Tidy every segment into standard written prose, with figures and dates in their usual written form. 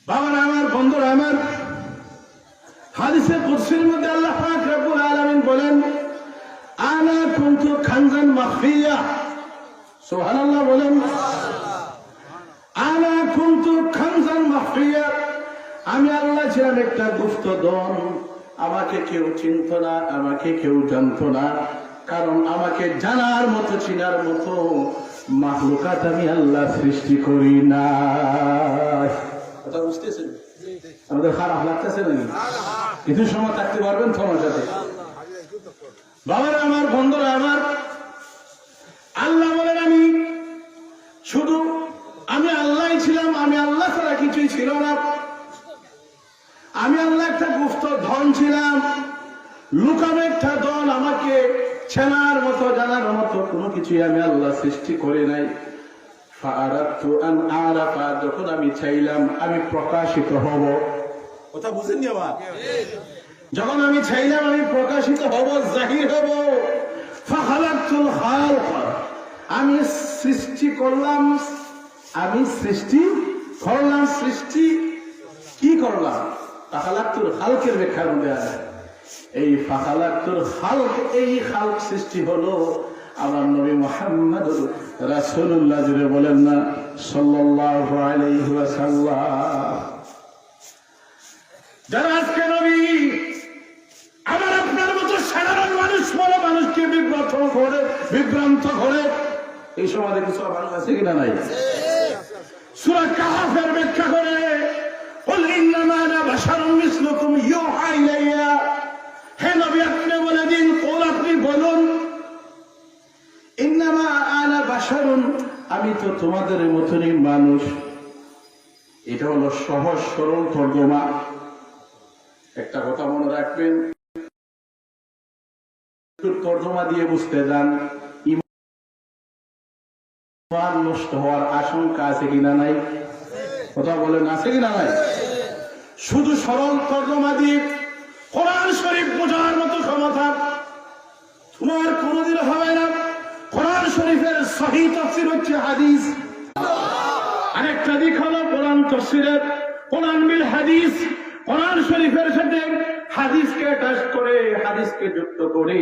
বাবারা আমার, বন্ধুরা আমার, হাদিসে কুদসির মধ্যে আল্লাহ পাক রব্বুল আলামিন বলেন, আনা কুনতু খানজান মাখফিয়া। সুবহানাল্লাহ বলেন। আনা কুনতু খানজান মাখফিয়া, আমি আল্লাহ ছিলাম একটা গুপ্তধন। আমাকে কেউ চিনত না, আমাকে কেউ জানতো না, কারণ আমাকে জানার মতো চিনার মতো মাখলুকাত আমি আল্লাহ সৃষ্টি করি না। কথা বুঝতেছেন? আমাদের খারাপ লাগতেছে নাকি? কিছু সময় থাকতে পারবেন তো আমার সাথে? বাবারা আমার, বন্ধুরা আমার, আল্লাহ বলেন আমি আল্লাহ ছিলাম, আমি আল্লাহ ছাড়া কিছুই ছিল না। আমি আল্লাহ একটা গুপ্ত ধন ছিলাম, লুকানো একটা দল। আমাকে চেনার মতো জানার মতো কোনো কিছুই আমি আল্লাহ সৃষ্টি করি নাই। যখন আমি চাইলাম আমি প্রকাশিত হব, কথা বুঝেননি আমার? যখন আমি চাইলাম আমি প্রকাশিত হব, জাহির হব, ফাখালাকতুল খালক, আমি সৃষ্টি করলাম। আমি সৃষ্টি করলাম। সৃষ্টি কি করলাম? ফাখালাকতুল খালকের ব্যাখ্যার মধ্যে আছে এই ফাখালাকতুল খালক, এই খালক সৃষ্টি হলো আমার নবী মুহাম্মদ রাসূলুল্লাহ, জুড়ে বলেন না সাল্লাল্লাহু আলাইহি ওয়াসাল্লাম। যারা আজকে নবী আমার আপনার মতো সাধারণ মানুষ বলে মানুষকে বিভ্রান্ত করে, এই সমাজে কিছু মানুষ আছে কিনা নাই? সূরা কাহফের ব্যাখ্যা করে, কুল ইন্নামা আনা বাশারুম মিসলুকুম ইউহা ইলাইয়া, হে নবী আপনি বলে দিন, কুল আপনি বলুন, ইন্নামা আনা বাশারুন, আমি তো তোমাদের মতনই মানুষ। এটা হলো সহজ সরল তর্জমা। একটা কথা মনে রাখবেন, তর্জমা দিয়ে বুঝতে যান, ইমান নষ্ট হওয়ার আশঙ্কা আছে কিনা নাই? কথা বলেন, আছে কিনা নাই? শুধু সরল তর্জমা দিয়ে কোরআন শরীফ বোঝার মতো ক্ষমতা তোমার কোনদিন হবে না। কোরআন শরীফের সহিহ তাফসীর হচ্ছে হাদিস। আরেকটা দিক হলো কোরআন তাফসীরের, কোরআন বিল হাদিস। কোরআন শরীফের সাথে হাদিসকে অ্যাটাচ করে, হাদিসকে যুক্ত করে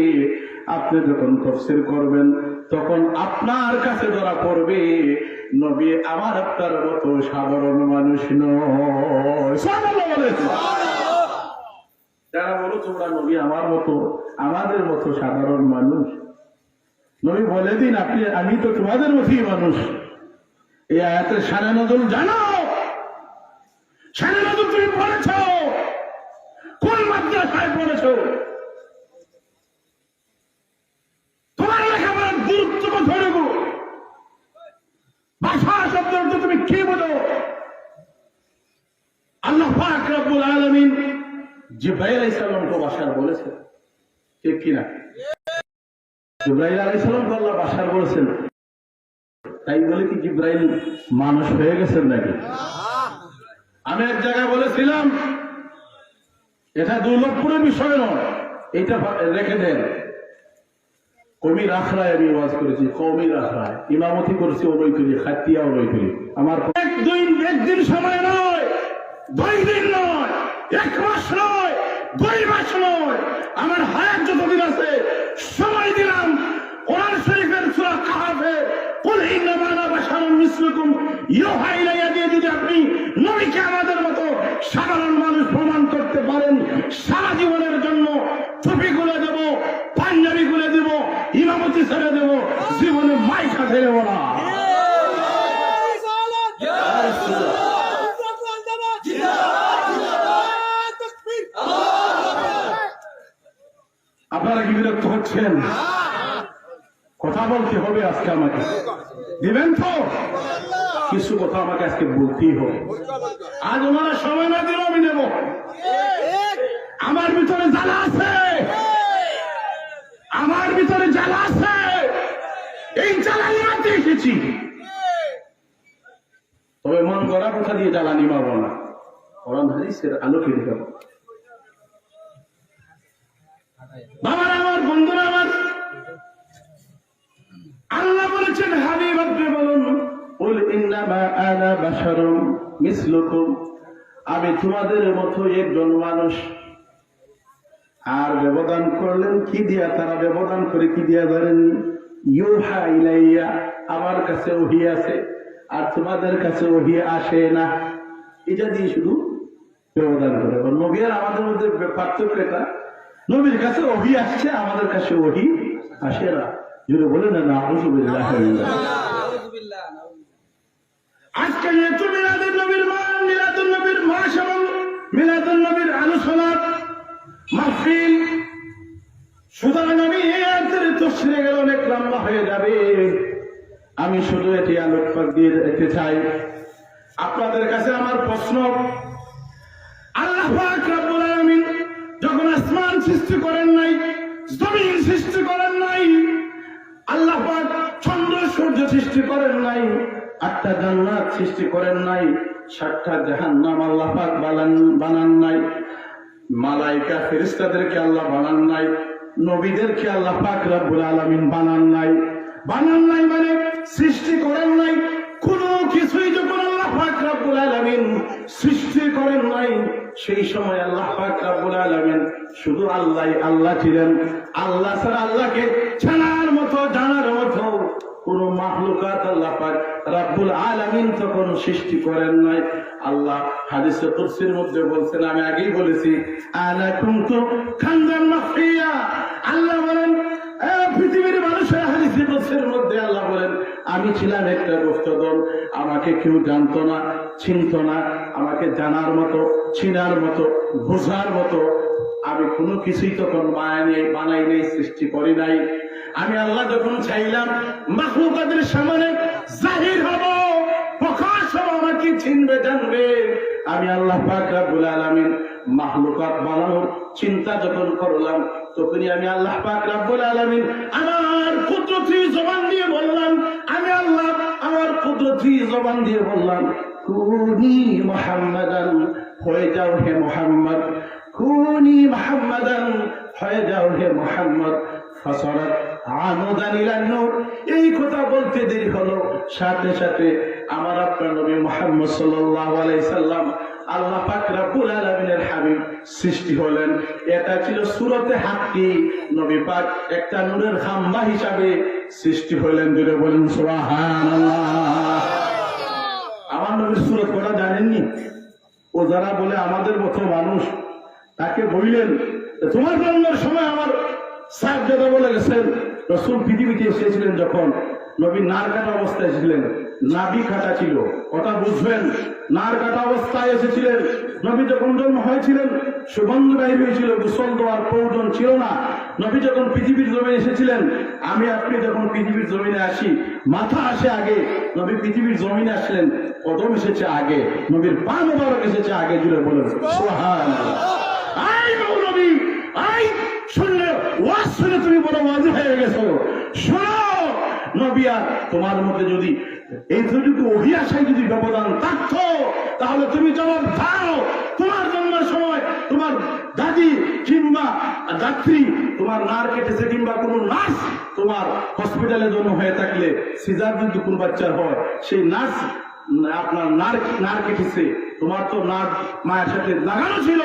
আপনি যখন তাফসীর করবেন, তখন আপনার কাছে ধরা পড়বে নবী আমার আপনার মতো সাধারণ মানুষ নয়। সুবহানাল্লাহ বলেন। যারা বলো তোমরা নবী আমার মতো, আমাদের মতো সাধারণ মানুষ, নবী বলে দিন আমি তো তোমাদের মতোই মানুষ। এই আয়াতের শানে নজুল জানো? শানে নজুল তুমি পড়েছ? কোন মাদ্রাসায় পড়েছ? তোমার লেখাপড়ার গুরুত্ব কতটুকু? ভাষা শব্দ তুমি কি বলো? আল্লাহ পাক রব্বুল আলামিন জিবরাইল আলাইহিস সালামকে বাশার বলেছেন, ঠিক কিনা? জিবরাইল আলাইহিস সালামকে আল্লাহ বাশার বলেছেন, তাই বলে কি জিবরাইল মানুষ হয়ে গেছেন নাকি? আমি এক জায়গায় বলেছিলাম, এটা দুর্লভপুরের বিষয় নয়, এটা রেখে দেন। কমির আখড়ায় আমি ওয়াজ করেছি, কমির আখড়ায় ইমামতি করেছি, ওরইতুলি খাতিয়া ওরইতুলি। আমার একদিন সময় নয়, 2 দিন নয়, 1 মাস নয়, 2 মাস নয়, আমার হায়াত যতদিন আছে সময় দিলাম কোরআন শরীফের সূরা কাহফে কুল ইন্নামা আনা বাশারুম মিসলুকুম ইউহা ইলাইয়া দিয়ে যদি আপনি নবীকে আমাদের মতো সাধারণ মানুষ প্রমাণ করতে পারেন, সারা জীবনের জন্য টুপি খুলে দেব, পাঞ্জাবি খুলে দেব, ইমামতি ছেড়ে দেব, জীবনে মাইকা ছেড়ে দেব না। আপনারা কি বিরক্ত হচ্ছেন? কথা বলতে হবে আজকে, আমাকে দিবেন তো? কিছু কথা আমাকে আজকে বলতেই হবে। আজ ওনারা সময় না দিলেও আমি নেব। আমার ভিতরে জ্বালা আছে, আমার ভিতরে জ্বালা আছে, এই জ্বালা নিমাতে এসেছি। তবে মন গড়া কথা দিয়ে জ্বালা নিমাবো না, কোরআন হাদিসের আলোকে দেখাবো। বাবার আমার, বন্ধুরা আমার, আল্লাহ বলেছেন হাবিব আপনি বলুন, কুল ইন্নামা আনা বাশারুম মিসলুকুম, আমি তোমাদের মতো একজন মানুষ। আর ব্যবধান করলেন কি দিয়া? তারা ব্যবধান করে কি দিয়া জানেননি? ইউহা ইলাইয়া, আমার কাছে ওহী আছে আর তোমাদের কাছে ওহী আসে না। এটা দিয়ে শুধু ব্যবধান করে। নবী আর আমাদের মধ্যে পার্থক্য এটা, নবীর কাছে ওহী আসছে, আমাদের কাছে ওহী আসে না। যদি বলেন না নাউযুবিল্লাহ। আজকে যেহেতু মিলাদুন নবীর মাস এবং মিলাদুন নবীর আলোচনার মাহফিল, সুতরাং আমি এই আয়াতের তাফসীরে গেলে অনেক লম্বা হয়ে যাবে। আমি শুধু এটি আলোকপাত দিয়ে রেখে চাই। আপনাদের কাছে আমার প্রশ্ন, আল্লাহ পাক রব্বুল আলামিন যখন আসমান সৃষ্টি করেন নাই, জমিন সৃষ্টি করেন নাই, আল্লাহ পাক চন্দ্র সূর্য সৃষ্টি করেন নাই, 8টা জান্নাত সৃষ্টি করেন নাই, 7টা জাহান্নাম আল্লাহ পাক বানান নাই, মালাইকা ফেরেশতাদেরকে আল্লাহ বানান নাই, নবীদেরকে আল্লাহ পাক রব্বুল আলামিন বানান নাই। বানান নাই মানে সৃষ্টি করেন নাই। কোন কিছুই যখন আল্লাহ পাক রব্বুল আলামিন সৃষ্টি করেন নাই, সেই সময় আল্লাহ পাক রব্বুল আলামিন শুধু আল্লাহ ছিলেন। আল্লাহ ছাড়া আল্লাহকে জানার মতো কোন মাখলুকাত আল্লাহ পাক রব্বুল আলামিন তখন সৃষ্টি করেন নাই। আল্লাহ হাদিসে কুদসির মধ্যে বলছেন, আমি আগেই বলেছি, আনা কুনতু খানজান মাখফিয়া। আল্লাহ বলেন, পৃথিবীর মানুষের হাদিসে কুদসির মধ্যে আল্লাহ বলেন, আমি ছিলাম একটা গুপ্তধন, আমাকে কেউ জানতো না, চিনতো না, আমাকে জানার মতো, চিনার মতো, বোঝার মতো আমি কোনো কিছুই তখন বানাই নাই, সৃষ্টি করি নাই। আমি আল্লাহ যখন চাইলাম মাখলুকাতের সামনে জাহির হব, প্রকাশ হব, আমাকে চিনবে, জানবে, আমি আল্লাহ পাক রব্বুল আলামিন মাখলুকাত বানানোর চিন্তা যখন করলাম, তখনই আমি আল্লাহ পাক রব্বুল আলামিন আমার কুদরতি জবান দিয়ে বললাম, আমি আল্লাহ আমার কুদরতি জবান দিয়ে বললাম, কুনি মুহাম্মাদান, হয়ে যাও হে মুহাম্মদ, কুনি মুহাম্মাদান, হয়ে যাও হে মুহাম্মদ। ফাসারাত আমুদান ইলান নূর। এই কথা বলতে দেরি হলো, সাথে সাথে আমার আপনার নবী মুহাম্মদ সাল্লাল্লাহু আলাইহি সাল্লাম আল্লাহ পাক রব্বুল আলামিনের হাবিব সৃষ্টি হলেন। এটা ছিল সূরতে হাক্কি। নবী পাক একটা নূরের খাম্বা হিসাবে সৃষ্টি হলেন। জুড়ে বলেন সুবহানাল্লাহ। আমার নবীর সূরত কটা জানেননি? ও যারা বলে আমাদের মতো মানুষ, তাকে বললেন, তোমার জন্মের সময় আমার সাহেব দাদা বলে গেছেন, রাসূল পৃথিবীতে এসেছিলেন যখন নবী নার কাটা অবস্থায় ছিলেন, নাভি কাটা ছিল, ওটা বুঝবেন। নার কাটা অবস্থায় এসেছিলেন। নবী যখন জন্ম হয়েছিলেন সুগন্ধ বাহির হয়েছিল, গোসল দেওয়ার প্রয়োজন ছিল না। নবী যখন পৃথিবীর জমিনে এসেছিলেন, আমি আপনি যখন পৃথিবীর জমিনে আসি, মাথা আসে আগে, নবী পৃথিবীর জমিনে আসলেন, কদম এসেছে আগে, নবীর পা মোবারক এসেছে আগে। জুড়ে বলেন সুবহানাল্লাহ। আই নবী, আই শুনলে ওয়াজ শুনে তুমি বড় ওয়াজি হয়ে গেছো, শোনো নবী, আর তোমার মধ্যে যদি এইটুকু ওহী আশায় যদি ব্যবধান থাকতো, তাহলে তুমি জবাব দাও। তোমার জন্মের সময় তোমার দাদি কিংবা দাত্রী তোমার নার কেটেছে, কিংবা কোনো নার্স তোমার হসপিটালে জন্ম হয়ে থাকলে, সিজার যদি কোন বাচ্চার হয়, সেই নার্স আপনার নার কেটেছে, তোমার তো নার মায়ের সাথে লাগানো ছিল,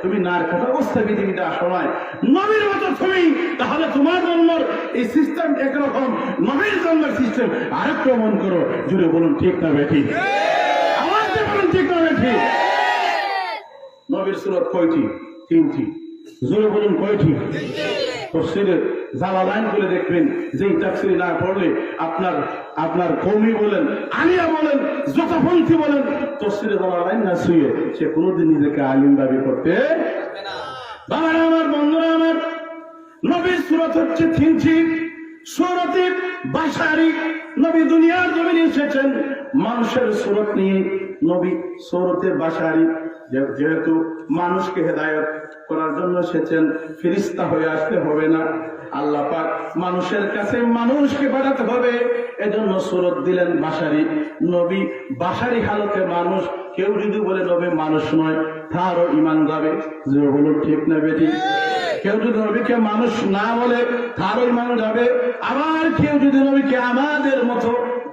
তুমি নার কাটা অবস্থায় পৃথিবীতে আসো নাই, নবীর মতো তুমি, তাহলে তোমার জন্মের এই সিস্টেম একরকম, নবীর জন্মের সিস্টেম আরেক প্রমাণ করো। জুড়ে বলুন ঠিক না বেঠি? আওয়াজ দিয়ে বলুন ঠিক না বেঠি? নবীর সূরত কয়টি? 3টি। জোরে বলুন কয়টি? তাফসীরে জালালাইন বলে দেখবেন, যেই তাফসীর না পড়লে আপনার কওমি বলেন, আলিয়া বলেন, যতপন্থী বলেন, তাফসীরে জালালাইন না ছুঁয়ে সে কোনোদিন নিজেকে আলিম দাবি করতে পারবে না। বাবারা আমার, বন্ধুরা আমার, নবীর সূরত হচ্ছে 3টি। সূরতে বাশারি, নবী দুনিয়ার জমিনে এসেছেন মানুষের সূরত নিয়ে। নবী সূরতে বাশারি, যেহেতু মানুষকে হেদায়েত করার জন্য এসেছেন, ফেরেশতা হয়ে আসতে হবে না, আল্লাহ পাক মানুষের কাছে মানুষকে পাঠাতে হবে, এজন্য সূরত দিলেন বাশারি। নবী বাশারি হালতে মানুষ। কেউ যদি বলে নবী মানুষ নয়, তারও ঈমান যাবে। যে বলুন ঠিক না বেটি? কেউ যদি নবীকে মানুষ না বলে, তারও ঈমান যাবে। আবার কেউ যদি নবীকে আমাদের মতো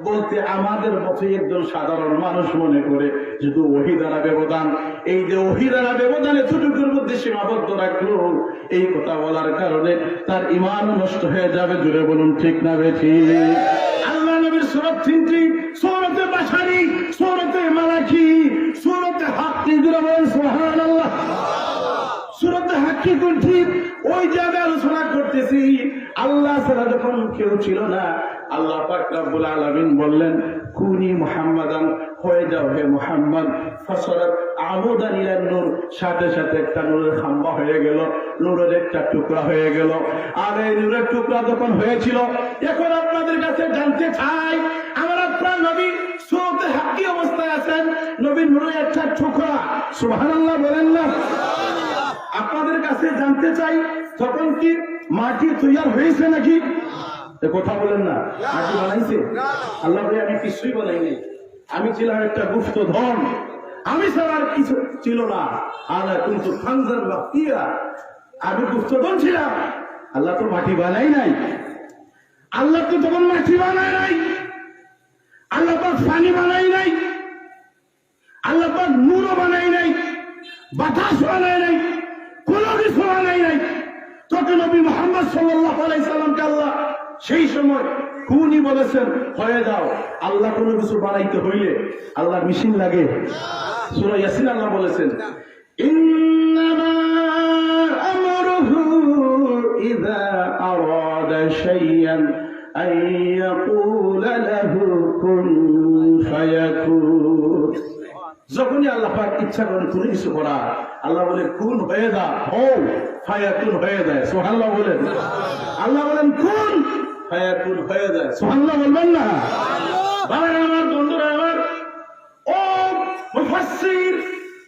বলতে আমাদের মতো একজন সাধারণ মানুষ মনে করে শুধু ওহী দ্বারা ব্যবধান, এই যে ওহী দ্বারা ব্যবধানে এতটুকুর মধ্যে সীমাবদ্ধ রাখলো, এই কথা বলার কারণে তার ঈমান নষ্ট হয়ে যাবে। জুড়ে বলুন ঠিক না বেঠিক? আল্লাহ নবীর সূরা 3টি, সূরাতে বাশারি, সূরাতে মালাকি, সূরাতে হাক্কি, জুড়ে বলুন সুবহানাল্লাহ। সূরাতে হাক্কি কোনটি? ওই জায়গায় আলোচনা করতেছি আল্লাহ ছাড়া যখন কেউ ছিল না, আল্লাহ পাক রব্বুল আলামিন বললেন কুনি মুহাম্মাদান, হয়ে যাও হে মুহাম্মদ। ফাসরাত আমুদান ইলান নূর, সাথে সাথে একটা নূরের খাম্বা হয়ে গেল, নূরের একটা টুকরা হয়ে গেল। আর এই নূরের টুকরা যখন হয়েছিল, এখন আপনাদের কাছে জানতে চাই, আমার আপনার নবী সূরাতে হাক্কি অবস্থায় আছেন, নবীর নূরের একটা টুকরা, সুবহানাল্লাহ বলেন না? আপনাদের কাছে জানতে চাই, তখন কি মাটি তৈরি হয়েছে নাকি? কথা বলেন না, মাটি বানাইছে? আল্লাহ বলে আমি কিছুই বানাইনি, আমি ছিলাম একটা গুপ্ত ধন, আমি ছাড়া আর কিছু ছিল না। আল্লাহ কিন্তু খানজান বাকিয়া, আমি গুপ্তধন ছিলাম। আল্লাহ তো মাটি বানাই নাই, আল্লাহ তো তখন মাটি বানায় নাই, আল্লাহ পাক পানি বানাই নাই, আল্লাহ পাক নূরও বানাই নাই, বাতাস বানাই নাই, কোন কিছু বানাই নাই। তখন নবী মুহাম্মদ সাল্লাল্লাহু আলাইহি সাল্লামকে আল্লাহ সেই সময় কুনি বলেছেন, হয়ে যাও। আল্লাহ কোনো কিছু বানাইতে হইলে আল্লাহ মেশিন লাগে? সূরা ইয়াসিন আল্লাহ বলেছেন ইন্নামা আমরুহু ইযা আরাদা শাইআন আন ইয়াকুলা লাহু কুন ফায়াকুন। যখনই আল্লাহ পাক ইচ্ছা করেন কোনো কিছু করা, আল্লাহ বলে কুন হয়ে যা, হও, ফায়াকুন হয়ে যায়। সুবহানাল্লাহ বলেন। আল্লাহ বলেন কুন, ফায়াকুন হয়ে যায়। সুবহানাল্লাহ বলবেন না? ভাই আমার, বন্ধুরা আমার, ও মুফাসসির,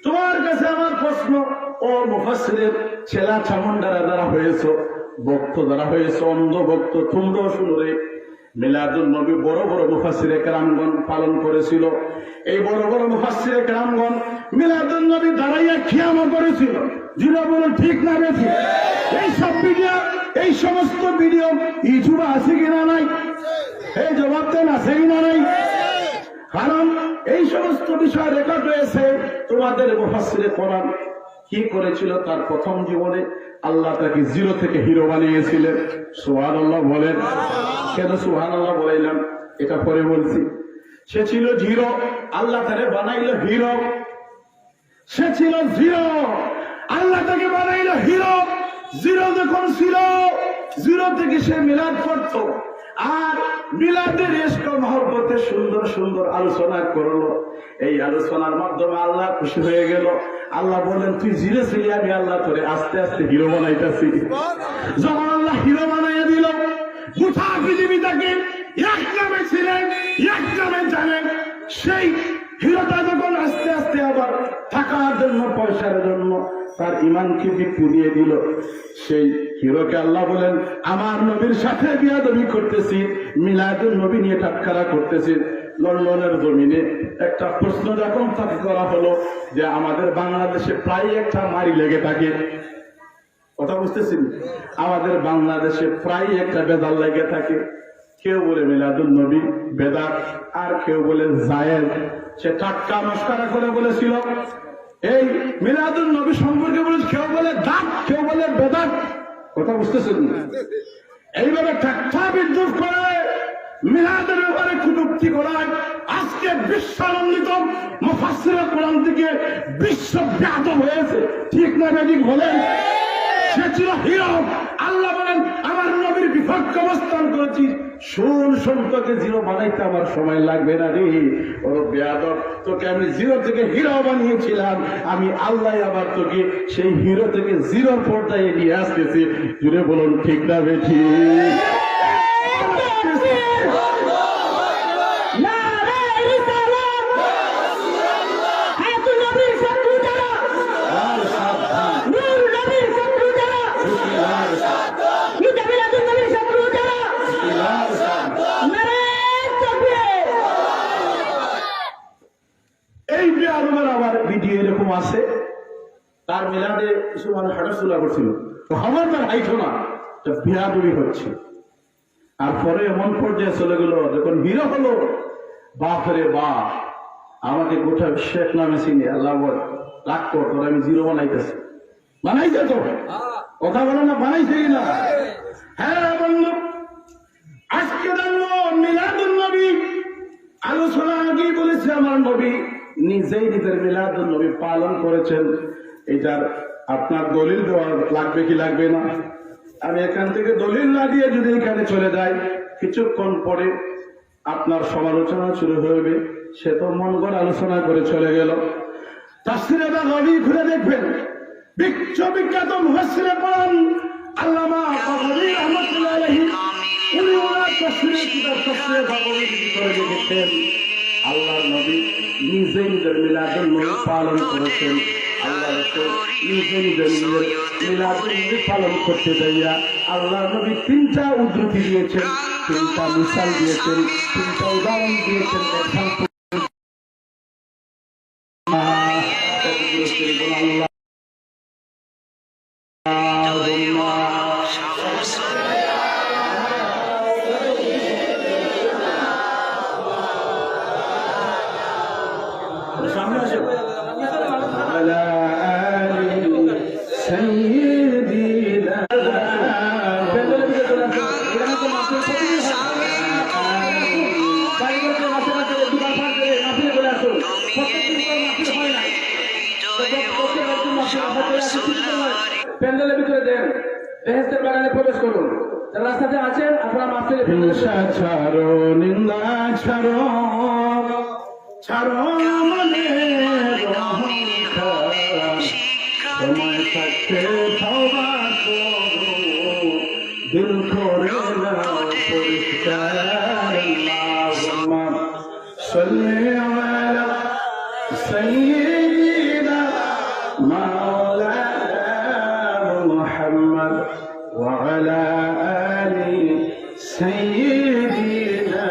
তোমার কাছে আমার প্রশ্ন, ও মুফাসসিরের ছেলা চামুন্ডারা যারা হয়েছে, ভক্ত যারা হয়েছে, অন্ধ ভক্ত, তোমরাও শুনো রে, মিলাদুন নবী বড় বড় মুফাসসিরে কেরামগণ পালন করেছিল। এই বড় বড় মুফাসসিরে কেরামগণ মিলাদুন নবী দাঁড়াইয়া খিয়ামত করেছিল। যেটা বলুন ঠিক না বেশি? এই সব ভিডিও, এই সমস্ত ভিডিও ইউটিউবে আছে কিনা নাই? এই জবাব দেন, আছে কিনা নাই? কারণ এই সমস্ত বিষয় রেকর্ড রয়েছে। তোমাদের মুফাসসিরে কোরআন কি করেছিল তার প্রথম জীবনে? আল্লাহ তাকে জিরো থেকে হিরো বানিয়েছিলেন। সুবহানাল্লাহ বলেন। কেন সুবহানাল্লাহ বলাইলাম এটা পরে বলছি। সে ছিল জিরো, আল্লাহ তাকে বানাইলো হিরো। সে ছিল জিরো, আল্লাহ তাকে বানাইলো হিরো। জিরো যখন ছিল, জিরো থেকে সে মিলাদ করত, আর মিলাদের ইশক মহব্বতে সুন্দর সুন্দর আলোচনা করলো। এই আলোচনার মাধ্যমে আল্লাহ খুশি হয়ে গেল। আল্লাহ বলেন তুই জিরো ছিলি, আমি আল্লাহ তোরে আস্তে আস্তে হিরো বানাইতেছি। যখন আল্লাহ হিরো বানাইয়া দিল, গোটা পৃথিবীটাকে এক নামে ছিলেন, এক নামে জানেন। সেই হিরোটা যখন আস্তে আস্তে আবার টাকার জন্য, পয়সার জন্য তার ইমানকে বিক্রি দিয়ে দিল, সেই হিরোকে আল্লাহ বলেন আমার নবীর সাথে বিয়াদবি করতেছি, মিলাদুন নবী নিয়ে ঠাট্টা করতেছি। লন্ডনের জমিনে একটা প্রশ্ন যখন তাকে করা হলো যে আমাদের বাংলাদেশে প্রায় একটা মারি লেগে থাকে, কথা বুঝতেছি, আমাদের বাংলাদেশে প্রায় একটা বেদাল লেগে থাকে। কেউ বলে মিলাদুন নবী বেদাত, আর কেউ বলে জায়েজ। সে ঠাট্টা মস্করা করে বলেছিল এই মিলাদুন নবী সম্পর্কে বলেছে, কেউ বলে দাঁত, কেউ বলে বেদাত, কথা বুঝতেছেন? এইভাবে ঠাট্টা বিদ্রুপ করে মিলাদের ব্যাপারে কটূক্তি করায় আজকে বিশ্বানন্দিত মুফাসসিরে কোরআন থেকে বিশ্বব্যাপী হয়েছে। ঠিক না বেঠিক বলেন? সে ছিল হিরো। আল্লাহ বলেন আমার নবীর বিপক্ষে অবস্থান করেছি, শুন তোকে জিরো বানাইতে আমার সময় লাগবে না রে। ও বেয়াদব, তোকে আমি জিরো থেকে হিরো বানিয়েছিলাম, আমি আল্লাহ আবার তোকে সেই হিরো থেকে জিরোর পর্যায়ে নিয়ে আসতেছি। জুড়ে বলুন ঠিক না বেঠিক? আছে তার মিলাদে কিছু মানুষ হাঁটাচলা করছিল, তো আমার তার হাইটো না, বিয়াদবি হচ্ছে। আর পরে এমন পর্যায়ে চলে গেল, যখন হিরো হলো বাপরে বাপ, আমাকে গোটা শেখ নামে চিনি, আল্লাহ বল রাগ কর, তোর আমি জিরো বানাইতেছি। বানাইছে তো? কথা বলো না, বানাইছে কিনা? হ্যাঁ বন্ধু, আজকে জানবো মিলাদুন নবী আলোচনা আগে বলেছে আমার নবী নিজেই নিজের মিলাদুন নবী পালন করেছেন। এটার আপনার দলিল দেওয়া লাগবে কি লাগবে না? আমি এখান থেকে দলিল না দিয়ে যদি এখানে চলে যাই, কিছুক্ষণ পরে আপনার সমালোচনা শুরু হবে। সে তো মন গড় আলোচনা করে চলে গেল। তাফসীরে বাগাবী খুলে দেখবেন, বিখ্যাত মুফাসসিরে কোরআন আল্লামা বাগাবী রাহমাতুল্লাহ আলাইহি, উনি ওনার তাফসীরে কিতাব তাফসীরে বাগাবীর ভিতরে লিখেছেন আল্লাহর নবী নিজে নিজের মিলাদুন নবী পালন করেছেন। আল্লাহ রাসূল নিজে নিজের মিলাদুন নবী পালন করতে যাইয়া আল্লাহর নবী তিনটা উদ্ধৃতি দিয়েছেন, তিনটা মিসাল দিয়েছেন, তিনটা উদাহরণ দিয়েছেন। সামনে আসে আলা আলি সাইয়্যিদিনা প্যান্ডেলের ভিতরে দেন, বেহেশতের বাগানে প্রবেশ করুন। যারা রাস্তাতে আছেন আপনারা মাহফিলে হিংসা ছাড়ো, নিন্দা ছাড়ো, ছাড়ো মনে অহংকার, সময় থাকতে তওবা করো, দিল করে নাও পরিষ্কার। আল্লাহুম্মা সাল্লি আলা সাইয়্যিদিনা মাওলানা মুহাম্মদ ওয়া আলা আলি সাইয়্যিদিনা।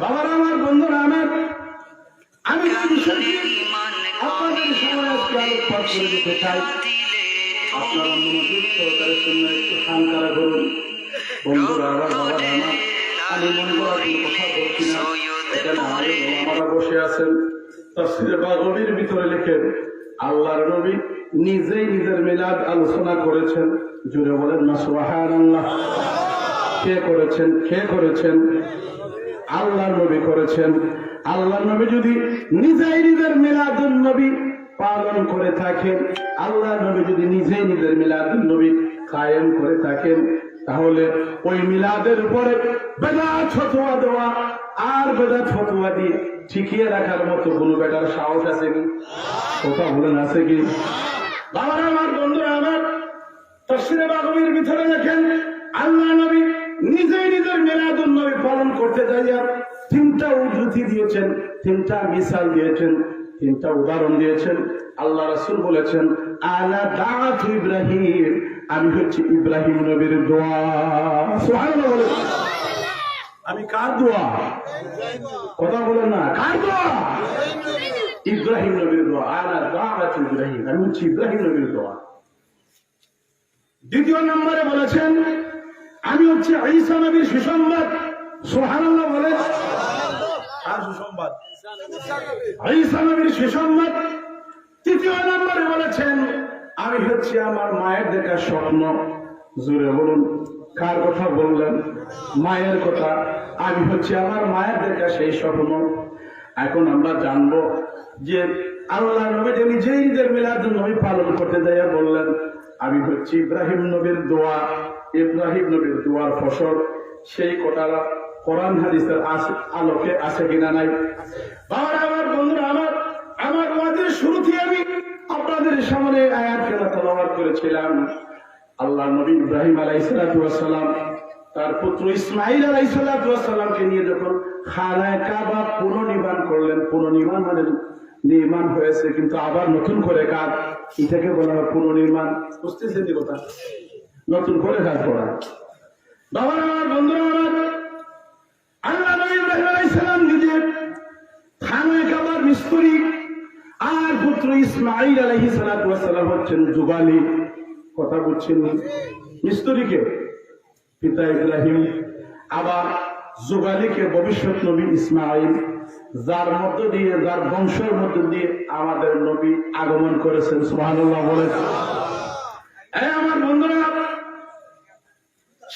বাবারা আমার, বন্ধুরা আমার, আমি যে বিষয়টি আপনাদের সামনে আজকে আলোকপাত করে দিতে চাই, আপনারা মনোযোগ সহকারে শুনে একটু খানকারা করুন। বন্ধুরা আমার, বাবারা আমার, আমি মনে করার কোনো কথা বলছি না। এখানে আলেম ওলামারা বসে আছেন, তাফসীরে বাগাবীর ভিতরে লেখেন আল্লাহর নবী নিজেই নিজের মিলাদ আলোচনা করেছেন। জুড়ে বলেন না সুবহানাল্লাহ। কে করেছেন? কে করেছেন? আল্লাহর নবী করেছেন। আল্লাহর নবী যদি নিজেই নিজের মিলাদুন নবী পালন করে থাকেন, আল্লাহর নবী যদি নিজেই নিজের মিলাদুন নবী কায়েম করে থাকেন, তাহলে ওই মিলাদের উপরে বেদাত ফতোয়া দেওয়া আর বেদাত ফতোয়া দিয়ে ঠিকিয়ে রাখার মতো কোন বেটার সাহস আছে কি? কথা বলেন, আছে কি? বাবারা আমার, বন্ধুরা আমার, তাফসীরে বাগাবীর ভিতরে দেখেন আল্লাহ নবী নিজেই নিজের মিলাদুন নবী পালন করতে যাইয়া তিনটা উদ্ধৃতি দিয়েছেন, তিনটা মিসাল দিয়েছেন, তিনটা উদাহরণ দিয়েছেন। আল্লাহ রাসূল বলেছেন আনা দাআতু ইব্রাহিম, আমি হচ্ছি ইব্রাহিম নবীর দোয়া। সুবহানাল্লাহ বলেন। আমি কার দোয়া? কথা বলেন না, কার দোয়া? ইব্রাহিম নবীর দোয়া। আনা দাআতু ইব্রাহিম, আমি হচ্ছি ইব্রাহিম নবীর দোয়া। দ্বিতীয় নম্বরে বলেছেন আমি হচ্ছে ঈসা নবীর সুসংবাদ। সুবহানাল্লাহ বলেন। আর সুসংবাদ ঈসা নবীর সুসংবাদ। তৃতীয় নম্বরে বলেছেন আমি হচ্ছে আমার মায়ের দেখা স্বপ্ন। জোরে বলুন, কার কথা বললেন? মায়ের কথা। আমি হচ্ছে আমার মায়ের দেখা সেই স্বপ্ন। এখন আমরা জানবো যে আল্লাহ নবী যে নিজেই নিজের মিলাদুন নবী পালন করতে যাইয়া বললেন আমি হচ্ছি ইব্রাহিম নবীর দোয়া। ইব্রাহিম নবীর দোয়ার ফসল, সেই কথাটা কোরআন হাদিসের আলোকে আছে কিনা নাই? বাবারা আমার, বন্ধুরা আমার, আমার ওয়াজের শুরুতে আমি আপনাদের সামনে আয়াত কেনা তেলাওয়াত করেছিলাম। আল্লাহ নবী ইব্রাহিম আলাইহিস সালাতু ওয়াস সালাম তার পুত্র ইসমাঈল আলাইহিস সালাতু ওয়াস সালামকে নিয়ে যখন খানায়ে কাবা পুনর্নির্মাণ করলেন, পুনর্নির্মাণ মানে নির্মাণ হয়েছে কিন্তু আবার নতুন করে কাজ, এটাকে বলা হয় পুনর্নির্মাণ। বুঝতেছেন যে কথা? নতুন করে কাজ করা। বাবারা আমার, বন্ধুরা আমার, আল্লাহ নবী ইব্রাহিম আলাইহিস সালাম নিজে খানায়ে কাবার মিস্ত্রি, আর পুত্র ইসমাঈল আলাইহিস সালাতু ওয়াস সালাম হচ্ছেন যুগালি। কথা বুঝছেন? মিস্ত্রিকে পিতা ইব্রাহিম আবার যোগালীকে ভবিষ্যৎ নবী ইসমাঈল, যার মধ্য দিয়ে, যার বংশের মধ্য দিয়ে আমাদের নবী আগমন করেছেন। সুবহানাল্লাহ বলেন। আমার বন্ধুরা,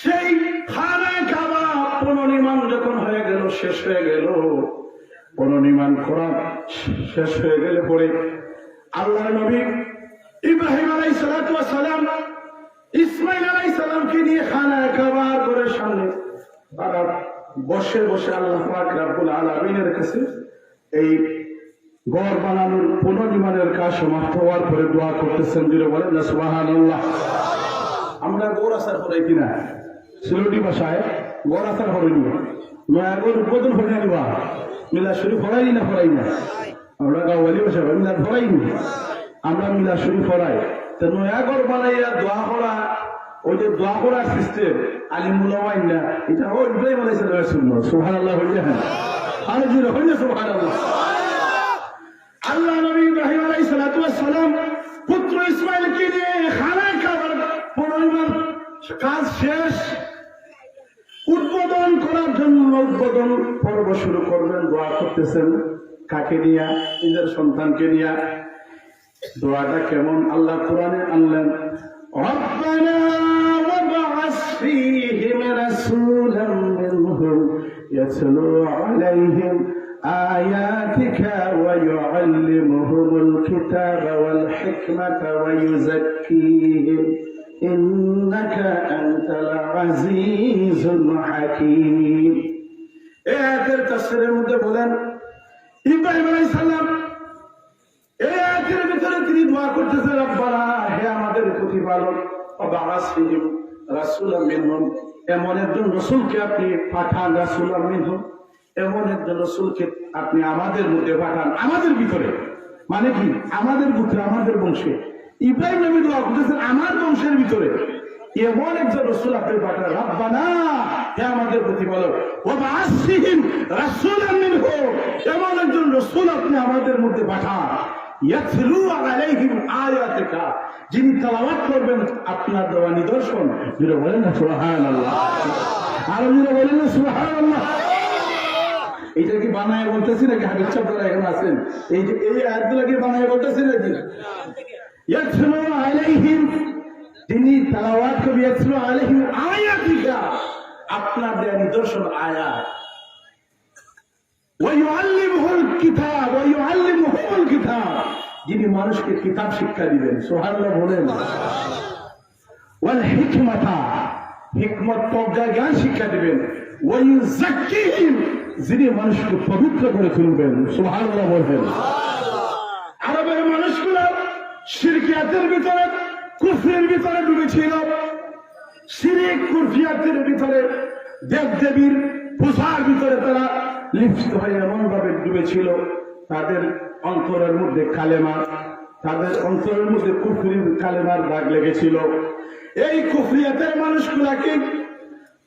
সেই খানায়ে কাবা পুনর্নির্মাণ যখন হয়ে গেল, শেষ হয়ে গেল, পুনর্নির্মাণ করা শেষ হয়ে গেলে পরে আল্লাহ নবী ইব্রাহিম আলাইহিস সালাতু ওয়াস সালাম ইসমাঈল আলাইহিস সালামকে নিয়ে খানায়ে কাবার ঘরের সামনে তারা বসে বসে আল্লাহ পাক রব্বুল আলামিনের কাছে এই ঘর বানানোর পুনর্নির্মাণের কাজ সমাপ্ত হওয়ার পরে দোয়া করতেছেন। দিলে বলেন না সুবহানাল্লাহ। আমরা গৌর আসার করাই কিনা সিলেটি ভাষায় গড় আসার করাইনি, নয়াগর উদ্বোধন করে নিবা মিলা শরীফ ফরাই না ফরাই না, আমরা গাওয়ালি ভাষা মিলা ফরাইনি, আমরা মিলা শরীফ ফরাই। তো নয়াগর বানাইয়া দোয়া করা, ওই যে দোয়া করার সিস্টেম আলিমুলামাই না, এটা ও ইব্রাহিম আলাইহিস সালামের সুন্নাত। সুবহানাল্লাহ হইলে হ্যাঁ, আর জুড়ে হইলে সুবহানাল্লাহ। আল্লাহ নবী ইব্রাহিম আলাইহিস সালাতু ওয়াস সালাম পুত্র ইসমাঈলকে নিয়ে খানায়ে কাবার পুনর্নির্মাণ কাজ শেষ, উদ্বোধন করার জন্য উদ্বোধন পর্ব শুরু করবেন। দোয়া করতেছেন কাকে নিয়া? নিজের সন্তানকে নিয়া। দোয়াটা কেমন আল্লাহ কোরআনে আনলেন, রব্বানা ওয়াবআস ফীহিম রাসূলাম মিনহুম ইয়াতলু আলাইহিম আয়াতিকা ওয়া ইউআল্লিমুহুমুল কিতাবা ওয়াল হিকমাতা ওয়া ইউযাক্কিহিম ইন্নাকা আনতাল আজিজুল হাকীম। এই আয়াতের তাফসীরের মধ্যে বলেন ইব্রাহিম আলাইহিস সালাম এই আয়াতের ভিতরে তিনি দোয়া করতেছেন, রব্বানা, হে আমাদের প্রতিপালক, ওয়াবআস ফীহিম রাসূলাম মিনহুম, এমন একজন রাসূলকে আপনি পাঠান, রাসূলাম মিনহুম, এমন একজন রাসূলকে আপনি আমাদের মধ্যে পাঠান, আমাদের ভিতরে, মানে কি আমাদের ভিতরে, আমাদের বংশে। ইব্রাহিম নবী দোয়া করতেছেন আমার বংশের ভিতরে এমন একজন রাসূল আপনি পাঠান, রব্বানা, হে আমাদের প্রতিপালক, ওয়াবআস ফীহিম রাসূলাম মিনহুম, এমন একজন রাসূল আপনি আমাদের মধ্যে পাঠান, ইয়াতলু আলাইহিম আয়াতিকা, যিনি তেলাওয়াত করবেন আপনার দেওয়া নিদর্শন। যিনি বলেন না সুবহানাল্লাহ, আর যিনি বলেন না সুবহানাল্লাহ। এইটা কি বানায় বলতেছি নাকি হাদিস ছাত্ররা এখন আছেন? এই যে এই আয়াতগুলো কি বানায় বলতেছি নাকি? ইয়াতলু আলাইহিম, তিনি তেলাওয়াত করবেন, ইয়াতলু আলাইহিম আয়াতিকা, আপনার দেওয়া নিদর্শন আয়াত, ওয়া ইউআল্লিমুহুল কিতাব ওয়া ইউআল্লিমুহুমুল কিতাব, যিনি মানুষকে কিতাব শিক্ষা দিবেন। সুবহানাল্লাহ বলেন। ওয়াল হিকমাতা, হিকমত প্রজ্ঞা জ্ঞান শিক্ষা দিবেন। ওয়া ইউযাক্কিহিম, যিনি মানুষকে পবিত্র করে তুলবেন। সুবহানাল্লাহ বলেন। আরবের মানুষগুলো শিরকিয়াতের ভিতরে, কুফরের ভিতরে ডুবেছিল। শিরক কুফরিয়াতের ভিতরে, দেবদেবীর পূজার ভিতরে তারা লিপ্ত হয়ে এমন ভাবে ডুবেছিল, তাদের অন্তরের মধ্যে কালেমা, তাদের অন্তরের মধ্যে কুফরির কালেমার দাগ লেগেছিল। এই কুফরিয়াতের মানুষগুলাকে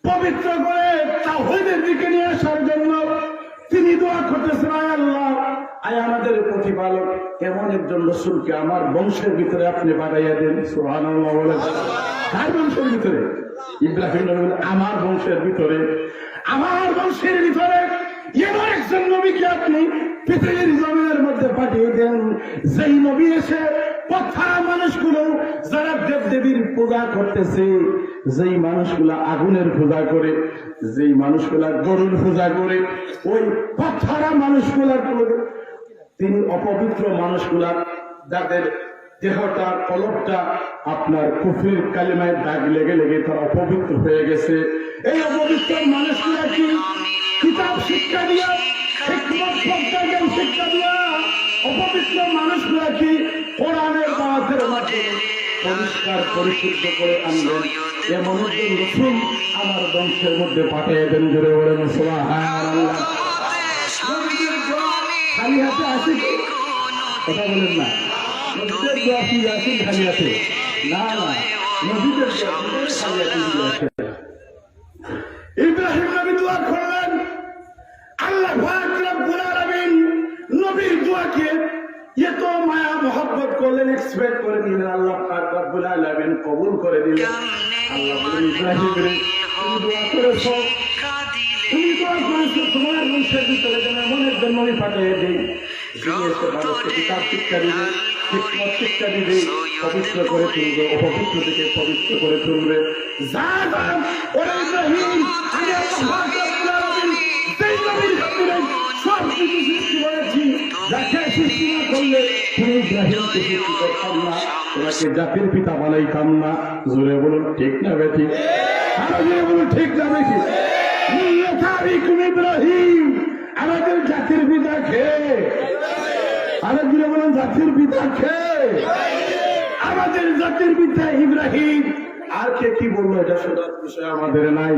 পবিত্র করে তাওহীদের দিকে নিয়ে আসার জন্য তিনি দোয়া করতেছেন, আয় আল্লাহ, আয় আমাদের প্রতিপালক, এমন একজন রাসূলকে আমার বংশের ভিতরে আপনি পাঠাইয়া দেন। সুবহানাল্লাহ বলেন। কার বংশের ভিতরে? ইব্রাহিম নবী বলেন আমার বংশের ভিতরে, আমার বংশের ভিতরে এমন একজন নবীকে আপনি পৃথিবীর জমিনের মধ্যে পাঠিয়ে দেন, যেই নবী এসে কথা মানুষগুলো যারা দেবদেবীর পূজা করতেছে, যেই মানুষগুলা আগুনের পূজা করে, যেই মানুষগুলা গরুর পূজা করে, ওই পাথারা মানুষগুলার তিনি অপবিত্র মানুষগুলা, যাদের দেহটা কলবটা আপনার কুফরির কালিমায় দাগ লেগে লেগে তারা অপবিত্র হয়ে গেছে, এই অপবিত্র মানুষগুলা কি কিতাব শিক্ষা দিয়া, হিকমত প্রজ্ঞা জ্ঞান শিক্ষা দিয়া অপবিত্র মানুষগুলা কি কোরআনের দাওয়াতের মাধ্যমে পরিষ্কার পরিশুদ্ধ করে আনবেন, এমন একজন রাসূল আমার বংশের মধ্যে পাঠিয়ে দেন। জোরে বলেন সুবহানাল্লাহ। খালি হাতে আসে কি কথা বলেন না? নবীদের দোয়া কি আসে খালি হাতে? না না, নবীদের দোয়া খালি হাতে আসে। ইব্রাহিম নবী দোয়া করলেন, আল্লাহ পাক রব্বুল আলামিন নবীর দোয়াকে এত মায়া মোহাব্বত করলেন, এক্সপেক্ট করে নিলেন, আল্লাহ পাক রব্বুল আলামিন কবুল করে দিলেন। আল্লাহ বলেন, ইব্রাহিম রে তুমি দোয়া করেছো, নবী পাঠিয়ে দিই, যিনি এসে মানুষকে কিতাব শিক্ষা দিবে, হিকমত শিক্ষা দিবে, পবিত্র করে তুলবে, অপবিত্র থেকে পবিত্র করে তুলবে। যা যান ওরা ইব্রাহিম, আমি আল্লাহ রাব্বুল আলামিন যেই নবীর খাতিরে সব কিছু সৃষ্টি করেছি, যাকে সৃষ্টি না করলে তুমি ইব্রাহিমকে সৃষ্টি করতাম না, তোমাকে জাতির পিতা বানাইতাম না। জোরে বলুন ঠিক না বেঠিক? আরো জোরে বলুন ঠিক না বেঠিক? ইব্রাহিম আমাদের জাতির পিতা খেয়ে, আরেক দিনে বলেন জাতির পিতা খেয়ে, আমাদের জাতির পিতা ইব্রাহিম। আর কে কি বললো এটা শোনার বিষয় আমাদের নাই।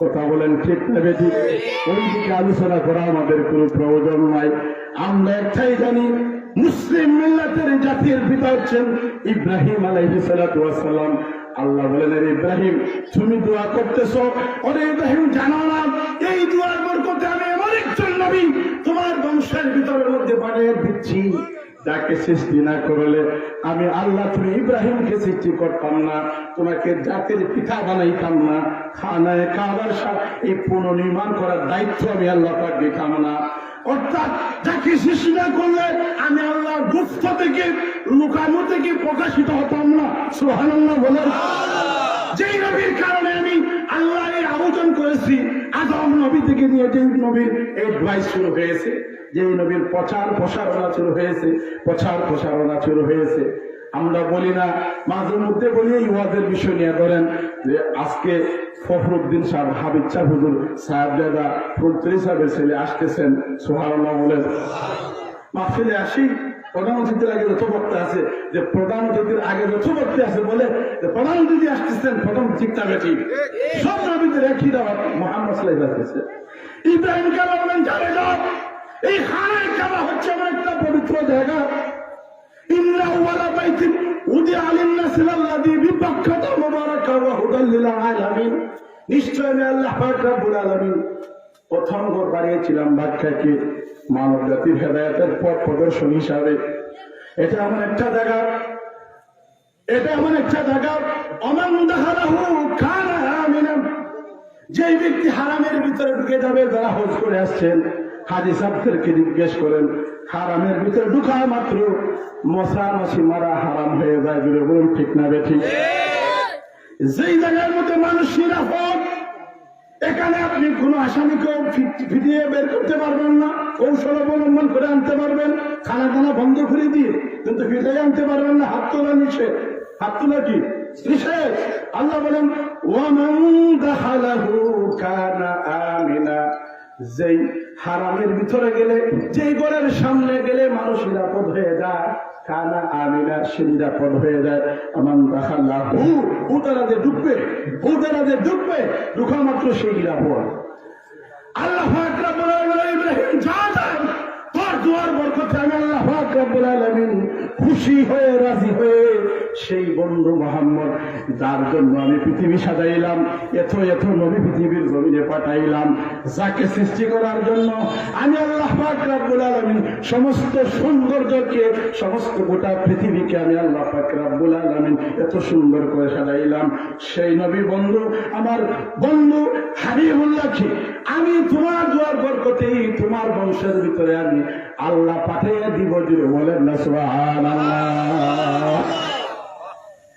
কথা বলেন ঠিক না বেঠিক? ওই দিকে আলোচনা করা আমাদের কোনো প্রয়োজন নাই। আমরা একটাই জানি, মুসলিম মিল্লাতের জাতির পিতা হচ্ছেন ইব্রাহিম আলাইহিস সালাতু ওয়াস সালাম। আল্লাহ বলেন, রে ইব্রাহিম তুমি দোয়া করতেছো, ওরে ইব্রাহিম জানো না এই দোয়ার বরকতে আমি এমন একজন নবী তোমার বংশের ভিতরের মধ্যে পাঠিয়ে দিচ্ছি, যাকে সৃষ্টি না করলে আমি আল্লাহ তুমি ইব্রাহিমকে সৃষ্টি করতাম না, তোমাকে জাতির পিতা বানাইতাম না, খানায় কাবার এই পুনর্নির্মাণ করার দায়িত্ব আমি আল্লাহ পাক দিতাম না। অর্থাৎ যাকে সৃষ্টি না করলে আমি আল্লাহ গুপ্ত থেকে লুকানো থেকে প্রকাশিত হতাম না। সুবহানাল্লাহ বলেন। যেই নবীর কারণে আমি আল্লাহ এর আয়োজন করেছি, আদম নবী থেকে নিয়ে যেই নবীর এডভাইস শুরু হয়েছে, যেই নবীর প্রচার প্রসারণা শুরু হয়েছে, প্রচার প্রসারণা শুরু হয়েছে। আমরা বলি না, মাঝে মধ্যে বলি এই ওয়াজের বিষয় নিয়ে ধরেন যে আজকে ফখরুদ্দিন সাহেব, হাবিব সাহেব হুজুর, সাহেবজাদা ফুলতরি সাহেবের ছেলে আসতেছেন। সুবহানাল্লাহ বলেন। মাহফিলে আসি, প্রধান অতিথির আগে যত বক্তা আছে, যে প্রধান অতিথির আগে যত বক্তা আছে বলে যে প্রধান অতিথি আসতেছেন, প্রথম ঠিকটা বেঠি সব নবীদের একই দাওয়াত। মুহাম্মদ সাল্লাল্লাহু আলাইহি ওয়াসাল্লাম ইব্রাহিম কাবা বলেন যাবে না, এই খানায় কাবা হচ্ছে এমন একটা পবিত্র জায়গা। ইন্না আউওয়ালা বাইতিন উদিআ লিন-নাসি লাল্লাযী বিবাক্কাতা মুবারাকান ওয়া হুদাল লিল আলামিন। নিশ্চয় আমি আল্লাহ পাক রব্বুল আলামিন প্রথম ঘর বানিয়েছিলাম বাক্কাকে মানব জাতির হেদায়েতের পথ প্রদর্শন হিসাবে। এটা এমন একটা জায়গা, এটা এমন একটা জায়গা, অমান দাখালাহু কানা আমিনান। যে ব্যক্তি হারামের ভিতরে ঢুকে যাবে, যারা হজ করে আসছেন হাজী সাহেবদেরকে জিজ্ঞেস করেন, হারামের ভিতরে ঢুকা মাত্র মশা মাছি মারা হারাম হয়ে যায়। বলে বলুন ঠিক না বেঠিক? যেই জায়গার মধ্যে মানুষ নিরাপদ, এখানে আপনি কোন আসামিকেও ফিরিয়ে বের করতে পারবেন না, কৌশল অবলম্বন করে আনতে পারবেন, খানা খানা বন্ধ করে দিয়ে, কিন্তু ফিরিয়ে আনতে পারবেন না। হাত তোলা নিষেধ। হাত তোলা কি নিষেধ? আল্লাহ বলেন ওয়ামান দাখালাহু কানা আমিনা। যেই হারামের ভিতরে গেলে, যেই ঘরের সামনে গেলে মানুষ নিরাপদ হয়ে যায়, কানা আমিনা, সে নিরাপদ হয়ে যায়। আমান দাখালাহু, উতারা যে ঢুকবে, উতারা যে ঢুকবে, ঢুকা মাত্র সেই নিরাপদ। আল্লাহ পাক রব্বুল আলামিন ইব্রাহিম যা দেন তোর দুয়ার বরকতে আমি আল্লাহ পাক রব্বুল আলামিন খুশি হয়ে রাজি হয়ে সেই বন্ধু মুহাম্মদ, যার জন্য আমি পৃথিবী সাজাইলাম, এত এত নবী পৃথিবীর জমিনে পাঠাইলাম, যাকে সৃষ্টি করার জন্য আমি আল্লাহ পাক রব্বুল আলামিন সমস্ত সৌন্দর্যকে, সমস্ত গোটা পৃথিবীকে আমি আল্লাহ পাক রব্বুল আলামিন এত সুন্দর করে সাজাইলাম। সেই নবী বন্ধু, আমার বন্ধু হাবিবুল্লাহকে আমি তোমার দুয়ার বরকতেই তোমার বংশের ভিতরে আমি আল্লাহ পাঠিয়ে দিব। জুড়ে বলেন না সুবহানাল্লাহ।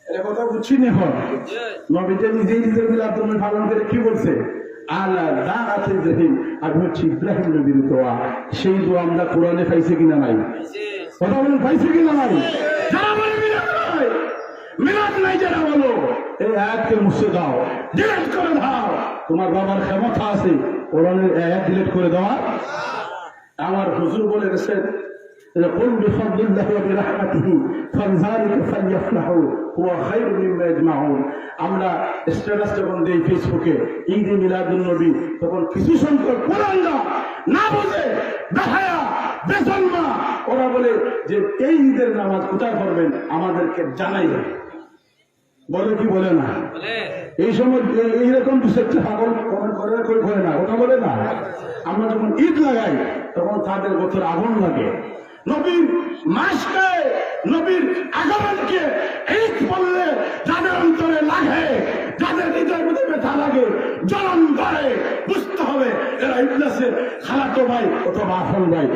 এটা কথা বুঝছি না? নবীতে নিজেই নিজের মিলাদুন পালন করে কি বলছে? আলা দাআতি ইব্রাহিম, আমি হচ্ছি ইব্রাহিম নবীর দোয়া। সেই দোয়া আমরা কোরআনে পাইছি কিনা নাই? কথা বলেন, পাইছি কিনা নাই? যারা বলে মিলাদ নাই, মিলাদ নাই যারা বলো, এই আয়াতকে মুছে দাও, ডিলিট করে দাও। তোমার বাবার ক্ষমতা আছে কোরআনের আয়াত ডিলিট করে দেওয়া? আমার হুজুর বলে গেছেন, قل بفضل الله وبرحمته فلذلك فليفرحوا هو خير مما يجمعون। আমরা স্ট্যাটাস যখন দেই ফেসবুকে ঈদে মিলাদুন নবী, তখন কিছু সংখ্যক কোরআনরা না বুঝে বেহায়া বেজন্মা ওরা বলে যে এই ঈদের নামাজ কোথায় পড়বেন আমাদেরকে জানাইবেন। বলে কি বলে না? এই সময় এইরকম পাগল কমেন্ট করে না, ওটা বলে না। আমরা যখন ঈদ লাগাই তখন তাদের গোত্রের আগুন লাগে। নবীর মাসকে, নবীর আগমনকে ঈদ বললে যাদের অন্তরে লাগে, যাদের হৃদয়ের মধ্যে ব্যথা লাগে, জ্বলন করে, বুঝতে হবে এরা ইবলিসের খালাতো ভাই অথবা আপন ভাই।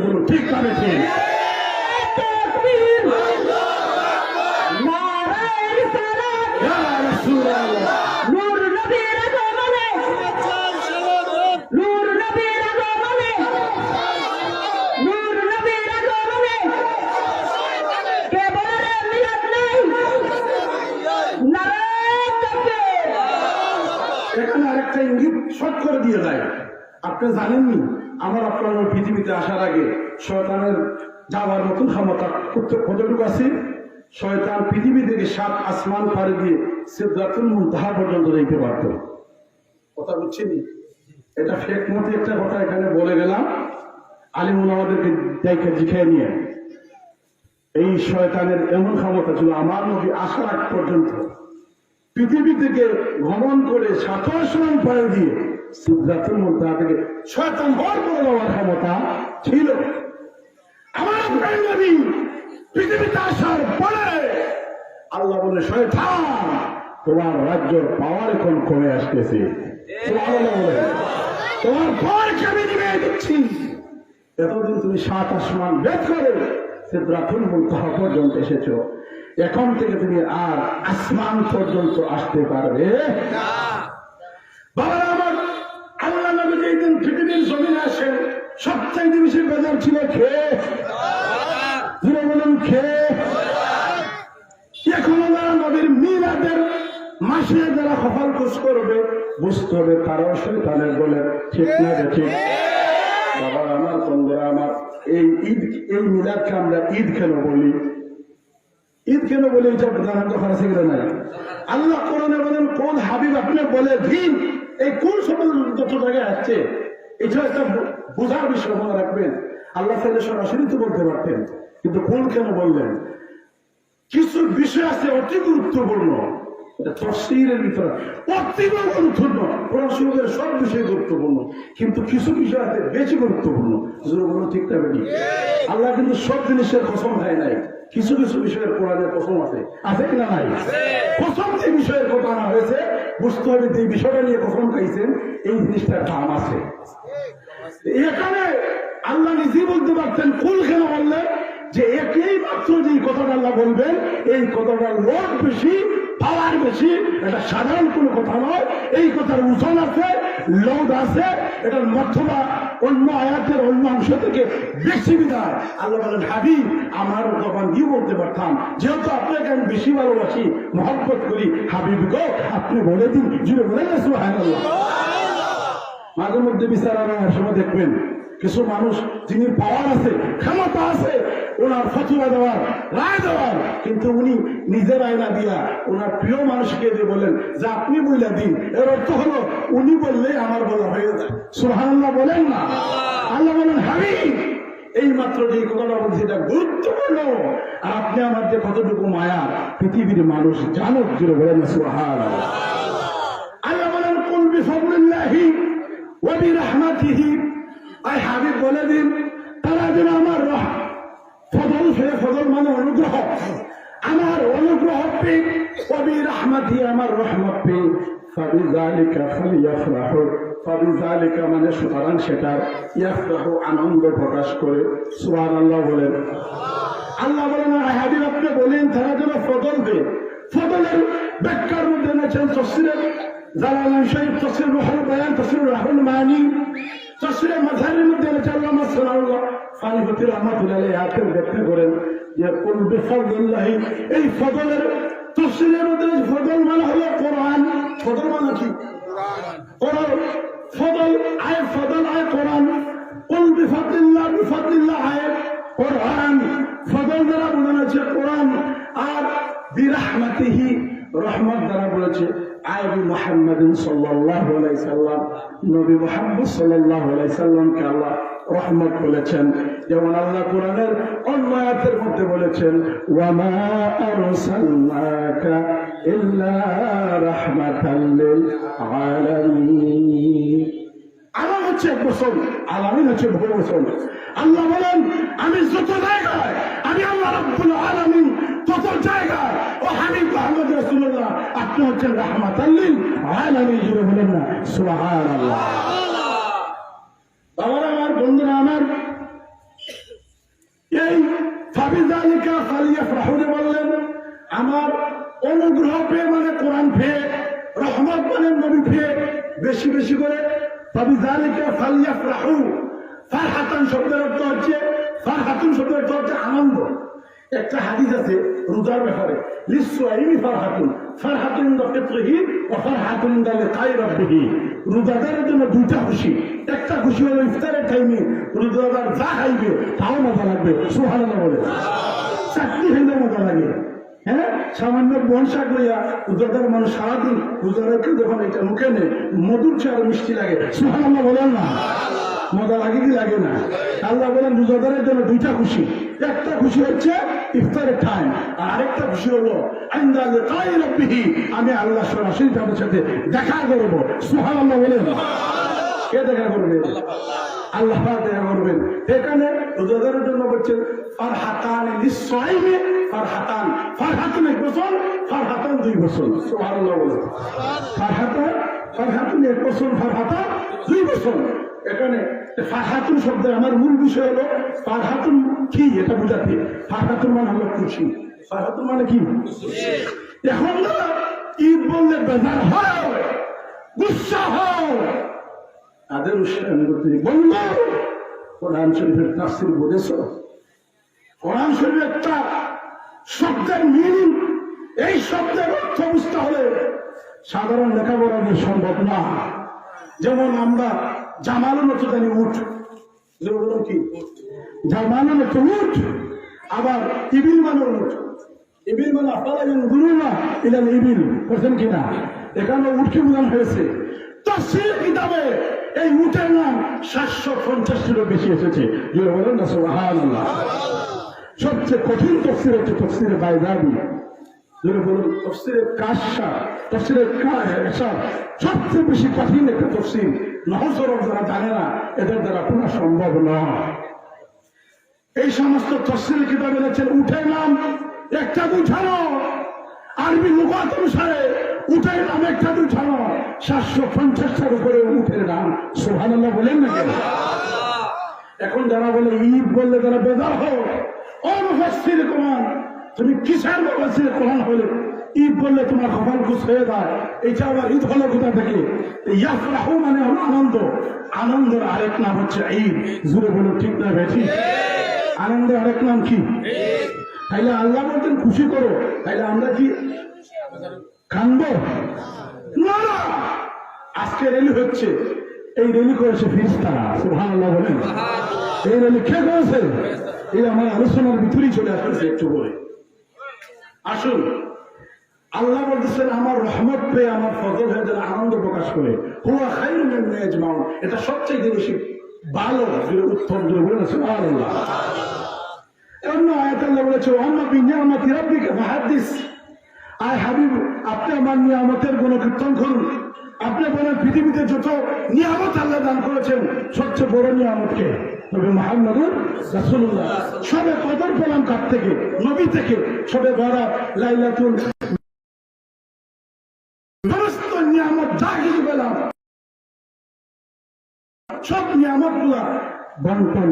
বলুন ঠিক কানে ঠিক। এখানে আরেকটা ইঙ্গিত শর্ট করে দিয়ে যায়। আপনি জানেননি আমার আপনার পৃথিবীতে আসার আগে শয়তানের যাওয়ার মতন ক্ষমতা কতটুকু আছে? শয়তান পৃথিবী থেকে 7 আসমান পাড়ি দিয়ে সিদরাতুল মুনতাহা পর্যন্ত যেতে পারত। কথা বুঝছেন? এটা ফেক মতে একটা কথা এখানে বলে গেলাম, আলিমুল আমাদেরকে দেখে জিখিয়ে নিয়ে। এই শয়তানের এমন ক্ষমতা ছিল আমার নবী আসার আগ পর্যন্ত পৃথিবী থেকে ভ্রমণ করে 7 আসমান পাড়ি দিয়ে সিদরাতুল মুনতাহা থেকে শয়তান বর করে দেওয়ার ক্ষমতা ছিল। আমার আপনার নবী পৃথিবীতে আসার পরে আল্লাহ বলে, শয়তান তোমার রাজ্যের পাওয়ার এখন কমে আসতেছে, তোমার ভয়কে আমি নিভিয়ে দিচ্ছি। এতদিন তুমি 7 আসমান ভেদ করে সিদরাতুল মুনতাহা পর্যন্ত এসেছো, এখন থেকে তুমি আর আসমান পর্যন্ত আসতে পারবে না। বাবা আমার, আল্লাহ নবী যেই দিন পৃথিবীর জমিনে আসেন সবচাইতে বেশি বেজার ছিল খেয়ে, বলুন খেয়ে। এখন নবীর মিলাদের মাসে যারা কপাল খোঁজ করবে বুঝতে হবে তারাও শয়তানের বলে, ঠিক না? ঠিক। বাবা আমার, বন্ধুরা আমার, এই ঈদ, এই মিলাদকে আমরা ঈদ কেন বলি? ঈদ কেন বলি এটা জানার দরকার আছে কিনা নাই? আল্লাহ কোরআনে বলেন, কোন হাবিব আপনি বলে দিন। এই কোন শব্দ যত জায়গায় আসছে এটা একটা বোঝার বিষয়, মনে রাখবেন। আল্লাহ চাইলে সরাসরি তো বলতে পারতেন, কিন্তু কোন কেন বললেন? কিছু বিষয় আছে অতি গুরুত্বপূর্ণ, এটা তাফসীরের ভিতরে অতি গুরুত্বপূর্ণ। কোরআন শরীফের সব বিষয় গুরুত্বপূর্ণ, কিন্তু কিছু বিষয় আছে বেশি গুরুত্বপূর্ণ। বলুন ঠিক না বেশি? আল্লাহ কিন্তু সব জিনিসের কসম খায় নাই, কিছু কিছু বিষয়ের কোরআনের কসম আছে, আছে কিনা নাই? কসম যে বিষয়ের কথা আনা হয়েছে বুঝতে হবে যে বিষয়টা নিয়ে কসম খাইছেন এই জিনিসটার দাম আছে। এখানে আল্লাহ নিজে বলতে পারতেন, কুল কেন বললেন? যে একই মাত্র যে কথাটা আল্লাহ বলবেন, এই কথাটার লোড বেশি, পাওয়ার বেশি, এটা সাধারণ কোনো কথা নয়। এই কথার ওজন আছে, লোড আছে, এটার মর্যাদা অন্য আয়াতের অন্য অংশ থেকে বেশি বিদায়। আল্লাহ বলেন, হাবিব আমার জবান দিয়ে বলতে পারতাম, যেহেতু আপনাকে আমি বেশি ভালোবাসি, মহব্বত করি, হাবিব গো আপনি বলে দিন, জুড়ে বলে গেছো। হ্যাঁ, মাঝে মধ্যে বিচার আনার সময় দেখবেন কিছু মানুষ যিনি পাওয়ার আছে, ক্ষমতা আছে, ওনার ফতোয়া দেওয়ার, রায় দেওয়ার, কিন্তু উনি নিজের আয়না দিয়া ওনার প্রিয় মানুষকে দিয়ে বলেন যে আপনি বইলা দিন। এর অর্থ হলো উনি বললে আমার বলা হয়ে যায়। সুবহানাল্লাহ বলেন না? আল্লাহ বলেন, হাবিব এই মাত্র যে কথাটা বলছি এটা গুরুত্বপূর্ণ, আর আপনি আমার যে কতটুকু মায়া পৃথিবীর মানুষ জানুক, জুড়ে বলেন সুবহানাল্লাহ। আল্লাহ বলেন, কুল বিফাদলিল্লাহি ওয়া বিরহমাতিহি, আই হাবিব বলে দিন তারা যেন আমার ফজল, সে ফজল মানে অনুগ্রহ, আমার অনুগ্রহ পেয়ে, ওয়া বিরহমাতিহি আমার রহমত পেয়ে, ফাবিযালিকা ফালিয়াফরাহু, ফাবিযালিকা মানে সুতরাং সেটা, ইয়াফরাহু আনন্দ প্রকাশ করে। সুবহানাল্লাহ বলেন। আল্লাহ বলেন, আই হাবিব আপনি বলেন তারা যেন ফজল দেয়। ফজলের ব্যাখ্যার মধ্যে এনেছেন তফসিরের জালালাইন শরীফ, তফসির রুহুল বায়ান, তফসির রাহুল মানি, তফসিরের মাযহারের মধ্যে এনেছেন আল্লামা সাল্লাল্লাহু ফারিহতুর রহমাতুল্লাহ আলাইহি আয়াতের ব্যাখ্যা করেন যে কুল বিফাদলিল্লাহি, এই ফজলের তফসিরের মধ্যে ফজল মানে হলো কোরআন। ফজল মানে কি? কোরআন। ফজল আয়, ফজল আয় কোরআন। কুল বিফাদলিল্লাহ, বিফাদলিল্লাহ আয় কোরআন। ফজল দ্বারা বোঝানো হচ্ছে কোরআন, আর বিরহমাতিহি রহমত দ্বারা বলেছে আয়বি মুহাম্মাদিন সাল্লাল্লাহু আলাইহি সাল্লাম, নবী মুহাম্মদ সাল্লাল্লাহু আলাইহি সাল্লামকে আল্লাহ রহমত বলেছেন। যেমন আল্লাহ কোরআনের অন্য আয়াতের মধ্যে বলেছেন, ওয়া মা আরসালনাকা ইল্লা রাহমাতাল লিল আলামিন। আলাম হচ্ছে এক বছর, আলামিন হচ্ছে বহু বছর। আল্লাহ বলেন আমি যত জায়গায় আমি আল্লাহ রাব্বুল আলামিন তত জায়গায় ও হাবিব মুহাম্মদ রাসূলুল্লাহ আপনি হচ্ছেন রাহমাতাল লিল আলামিন। জুড়ে বলেন না সুবহানাল্লাহ। বাবারা আমার, বন্ধুরা আমার, এই ফাবিযালিকা ফালইফরাহু বললেন আমার অনুগ্রহ পেয়ে মানে কোরআন পেয়ে, রহমত মানে নবী পেয়ে বেশি বেশি করে ফাবিযালিকা ফালইফরাহু। ফারহাতান শব্দের অর্থ হচ্ছে, ফারহাতুন শব্দের অর্থ হচ্ছে আনন্দ। একটা হাদিস আছে রোজার ব্যাপারে, লিসসাইমি ফারহাতুন, ফারহাতুন ইনদা ফিতরিহি ওয়া ফারহাতুন ইনদা লিকাই রাব্বিহি। রোজাদারের জন্য দুইটা খুশি, একটা খুশি হলো ইফতারের টাইমে রোজাদার যা খাইবে তাও মজা লাগবে, সুবহানাল্লাহ বলে। চাকরি হইলে মজা লাগে, হ্যাঁ, সামান্য বন শাক লইয়া রোজাদার মানুষ সারাদিন রোজাদারকে যখন এটা মুখে নেয় মধুর চেয়ে আরো মিষ্টি লাগে, সুবহানাল্লাহ বলেন না? মজা লাগে কি লাগে না? আল্লাহ বলেন রোজাদারের জন্য দুইটা খুশি, একটা খুশি হচ্ছে ইফতারের টাইম, আর আরেকটা খুশি হলো ইনদা লিকাই রাব্বিহি, আমি আল্লাহ সরাসরি তাদের সাথে দেখা করবো, সুবহানাল্লাহ বলেন। কে দেখা করবে? আল্লাহ পাক দেখা করবেন। এখানে রোজাদারের জন্য বলছেন ফারহাতান লিসসাইমি ফারহাতান, ফারহাতুন 1 বছর, ফারহাতান 2 বছর, সুবহানাল্লাহ বলেন। ফারহাতুন 1 বছর, ফারহাতান 2 বছর। এখানে ফারহাতুন শব্দের আমার মূল বিষয় হলো ফারহাতুন কি এটা বুঝাতে। ফারহাতুন মানে হলো খুশি, ফারহাতুন মানে কি? এখন ঈদ বললে বেজার হয়, গুসা হয়, তাদের উৎসাহী করতে বলল কোরআন শরীফের তাফসীর বলেছ। কোরআন শরীফের একটা শব্দের মিনিং, এই শব্দের অর্থ বুঝতে হলে সাধারণ লেখাপড়া দিয়ে সম্ভব না। যেমন আমরা জামালুন অর্থ জানি উঠ, কি জামালুন অর্থ উঠ, আবার ইবিল মানে উঠ, ইবিল মানে আপনারা গুরু না ইলাল ইবিল করছেন কিনা, এখানে উঠকে বোঝানো হয়েছে। তাফসীর কিতাবে এই উটের নাম 750-টিরও বেশি এসেছে, যেটা বলেন না সুবহানাল্লাহ। সবচেয়ে কঠিন তাফসীর হচ্ছে তাফসীরে বাইজাবি, যেটা বলেন তাফসীরে কাশা, তাফসীরে কাশা সবচেয়ে বেশি কঠিন একটা তাফসীর। নহজরব যারা জানে না এদের দ্বারা কোনো সম্ভব নয়। এই সমস্ত তাফসীর কিতাবে লেখেন উটের নাম একটা দুইটা নয়, আরবি লুগাত অনুসারে উটের নাম একটা দুইটা নয়, 750টার উপরে উটের নাম, সুবহানাল্লাহ বলেন না কেন? এখন যারা বলে ঈদ বললে তারা বেজার হও, ও মুফাসসির কোরআন তুমি কিসের মুফাসসির কোরআন হলে ঈদ বললে তোমার কপাল খুশ হয়ে যায়, এটা আবার ঈদ হলো কোথা থেকে? ইয়াফরাহু মানে হলো আনন্দ, আনন্দের আরেক নাম হচ্ছে ঈদ। জুড়ে বলো ঠিক না বেঠি? আনন্দের আরেক নাম কি? তাইলে আল্লাহ বলতেন খুশি করো, তাইলে আমরা কি কানবো না? আজকে রেলি হচ্ছে, এই রেলি করেছে ফেরেশতারা, সুবহানাল্লাহ বলেন। এই রেলি কে করেছে? এই আমার আলোচনার ভিতরেই চলে আসছে একটু বলে। আসুন, আল্লাহ বলতেছেন আমার রহমত পেয়ে আমার ফজল হয়ে যারা আনন্দ প্রকাশ করে, হুয়া খায়রুম মিম্মা ইয়াজমাউন, এটা সবচেয়ে বেশি ভালো, উত্তম জোরে বলেন সুবহানাল্লাহ। অন্য আয়াত আল্লাহ বলেছে আম্মা বিনিয়ামাতি রাব্বিকা ফাহাদ্দিস, আয় হাবিব আপনি আমার নিয়ামতের গুণকীর্তন করুন। আপনি বলেন পৃথিবীতে যত নিয়ামত আল্লাহ দান করেছেন সবচেয়ে বড় নিয়ামতকে নবী মুহাম্মদুর রাসূলুল্লাহ। সবে কদর পেলাম কার থেকে? নবী থেকে। সবে বরাত, লাইলাতুল, সমস্ত নিয়ামত যা কিছু পেলাম সব নিয়ামত গুলা বন্টন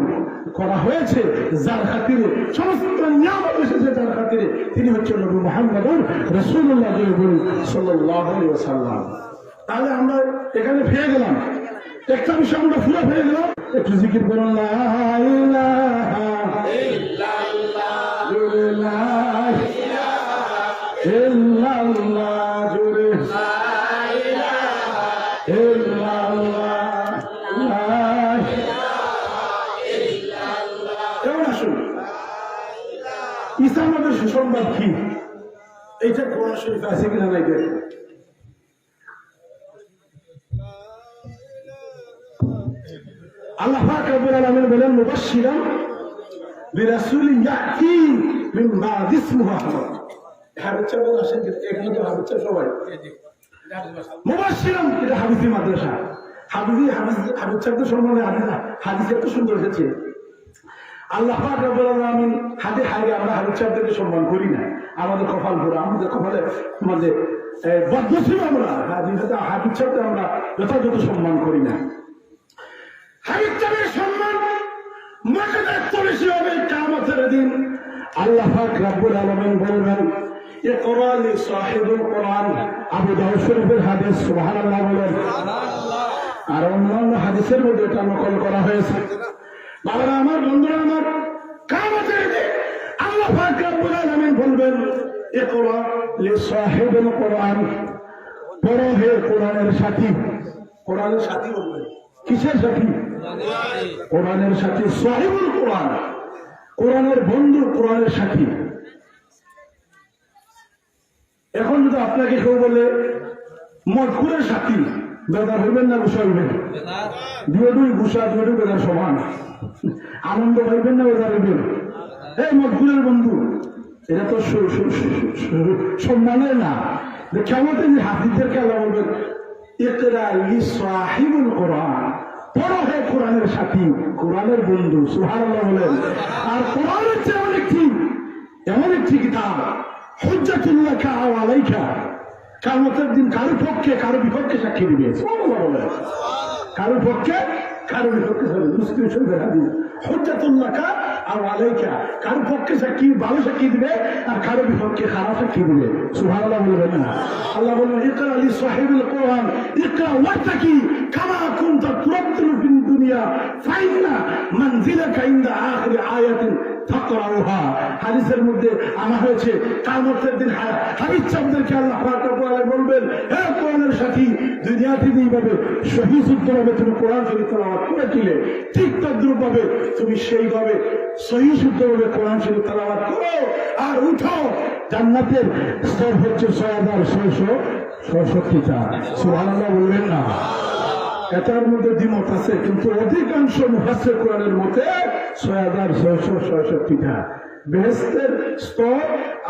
করা হয়েছে যার খাতিরে, সমস্ত নিয়ামত এসেছে যার খাতিরে, তিনি হচ্ছেন নবী মুহাম্মদুর রাসূলুল্লাহ সাল্লাল্লাহু আলাইহি ওয়াসাল্লাম। তাহলে আমরা এখানে ফিরে গেলাম, একটা বিষয় আমরা পুরো ফিরে গেলাম। একটু জিকির করুন, লা ইলাহা ইল্লাল্লাহ, জোরে লা ইলাহা ইল্লাল্লাহ, জোরে লা ইলাহা ইল্লাল্লাহ, লা কেমন আসুন? ঈসা আমাদের সুসংবাদ কি? এইটা কোরআন শরীফে আছে কিনা নাই দেখুন। আল্লাহ পাক রব্বুল আলামিন বলেন মুবাশশিরান বিরাসূলিন ইয়াতি মিন বা'দি ইসমিহি আহমদ। হাবিবচা বলে আসেন, এখানে তো হাবিবচা সবাই মুবাশশিরান, এটা হাদিসি মাদ্রাসা। হাবিবচাদের সম্বন্ধে হাদিস এত সুন্দর এসেছে, আল্লাহ পাক রব্বুল আলামিন হাতে হাতে আমরা হাবিব সাহেবদেরকে সম্মান করি না, আমাদের কপাল পুরো, আমাদের কপালে আমাদের বদনসিব, আমরা হাবিব সাহেবকে আমরা যথাযথ সম্মান করি না। হাবিব সাহেবের সম্মান মর্যাদা এত বেশি হবে কিয়ামতের দিন। আল্লাহ পাক রব্বুল আলামিন বলবেন ইকরা লিসাহিবুল কোরআন, আবু দাউদ শরীফের হাদিস, সুবহানাল্লাহ বলেন। আর অন্যান্য হাদিসের মধ্যে এটা নকল করা হয়েছে। বাবারা আমার, বন্ধুরা আমার, কিয়ামতের দিন আল্লাহ পাক রব্বুল আলামিন বলবেন ইকরা লিসাহিবুল কোরআন, পড়ো হে কোরআনের সাথী। কোরআনের সাথী বলবেন, কিসের সাথী? কোরআনের সাথী, সাহিবুল কোরআন, কোরআনের বন্ধু, কোরআনের সাথী। এখন যদি আপনাকে কেউ বলে মজকুরের সাথী, বেদার হইবেন না গুসা হইবেন? দুই গুসা দুই বেদার সমান। আনন্দ পাইবেন না বেদার হইবেন? এই মজকুরের বন্ধু, এটা তো সম্মানের না। কেমন হাফিজদেরকে আল্লাহ বলবেন ইকরা লিসাহিবুল কোরআন, পড়ো হে কোরআনের সাথী, কোরআনের বন্ধু, সুবহানাল্লাহ বলেন। আর কোরআন হচ্ছে এমন একটি কিতাব, হুজ্জাতুল লাকা ওয়া আলাইকা, কিয়ামতের দিন কারো পক্ষে কারো বিপক্ষে সাক্ষী দিবে। সুবহানাল্লাহ বলেন। কারো পক্ষে কারো বিপক্ষে মুসলিম শরীফের হাদিস, হুজ্জাতুল লাকা ওয়া আলাইকা, কারো পক্ষে সাক্ষী ভালো সাক্ষী দিবে আর কারো বিপক্ষে খারাপ সাক্ষী দিবে। সুবহানাল্লাহ বলবেন না? আল্লাহ বলেন ইকরা লিসাহিবিল কোরআন ইকরা ওয়াত্তাকি কামা কুনতা তুরাত্তিলু ফিদ দুনিয়া ফাইন্না মানজিলাকা ইনদা আখিরি আয়াতিন তাকরাউহা। হাদিসের মধ্যে আনা হয়েছে কিয়ামতের দিন হাবিব সাহেবদেরকে আল্লাহ পাক রব্বুল আলামিন বলবেন হে কোরআনের সাথী, দুনিয়াতে যেভাবে সহিহ শুদ্ধভাবে তুমি কোরআন শরীফ তেলাওয়াত করেছিলে, ঠিক তদ্রূপভাবে তুমি সেইভাবে সহিহ শুদ্ধভাবে কোরআন শরীফ তেলাওয়াত করো আর উঠো। জান্নাতের স্তর হচ্ছে ৬,৬৬৬টা। সুবহানাল্লাহ বলবেন না? এটার মধ্যে দ্বিমত আছে, কিন্তু অধিকাংশ মুফাসসির কোরআনের মতে ৬,৬৬৬টা বেহেশতের স্তর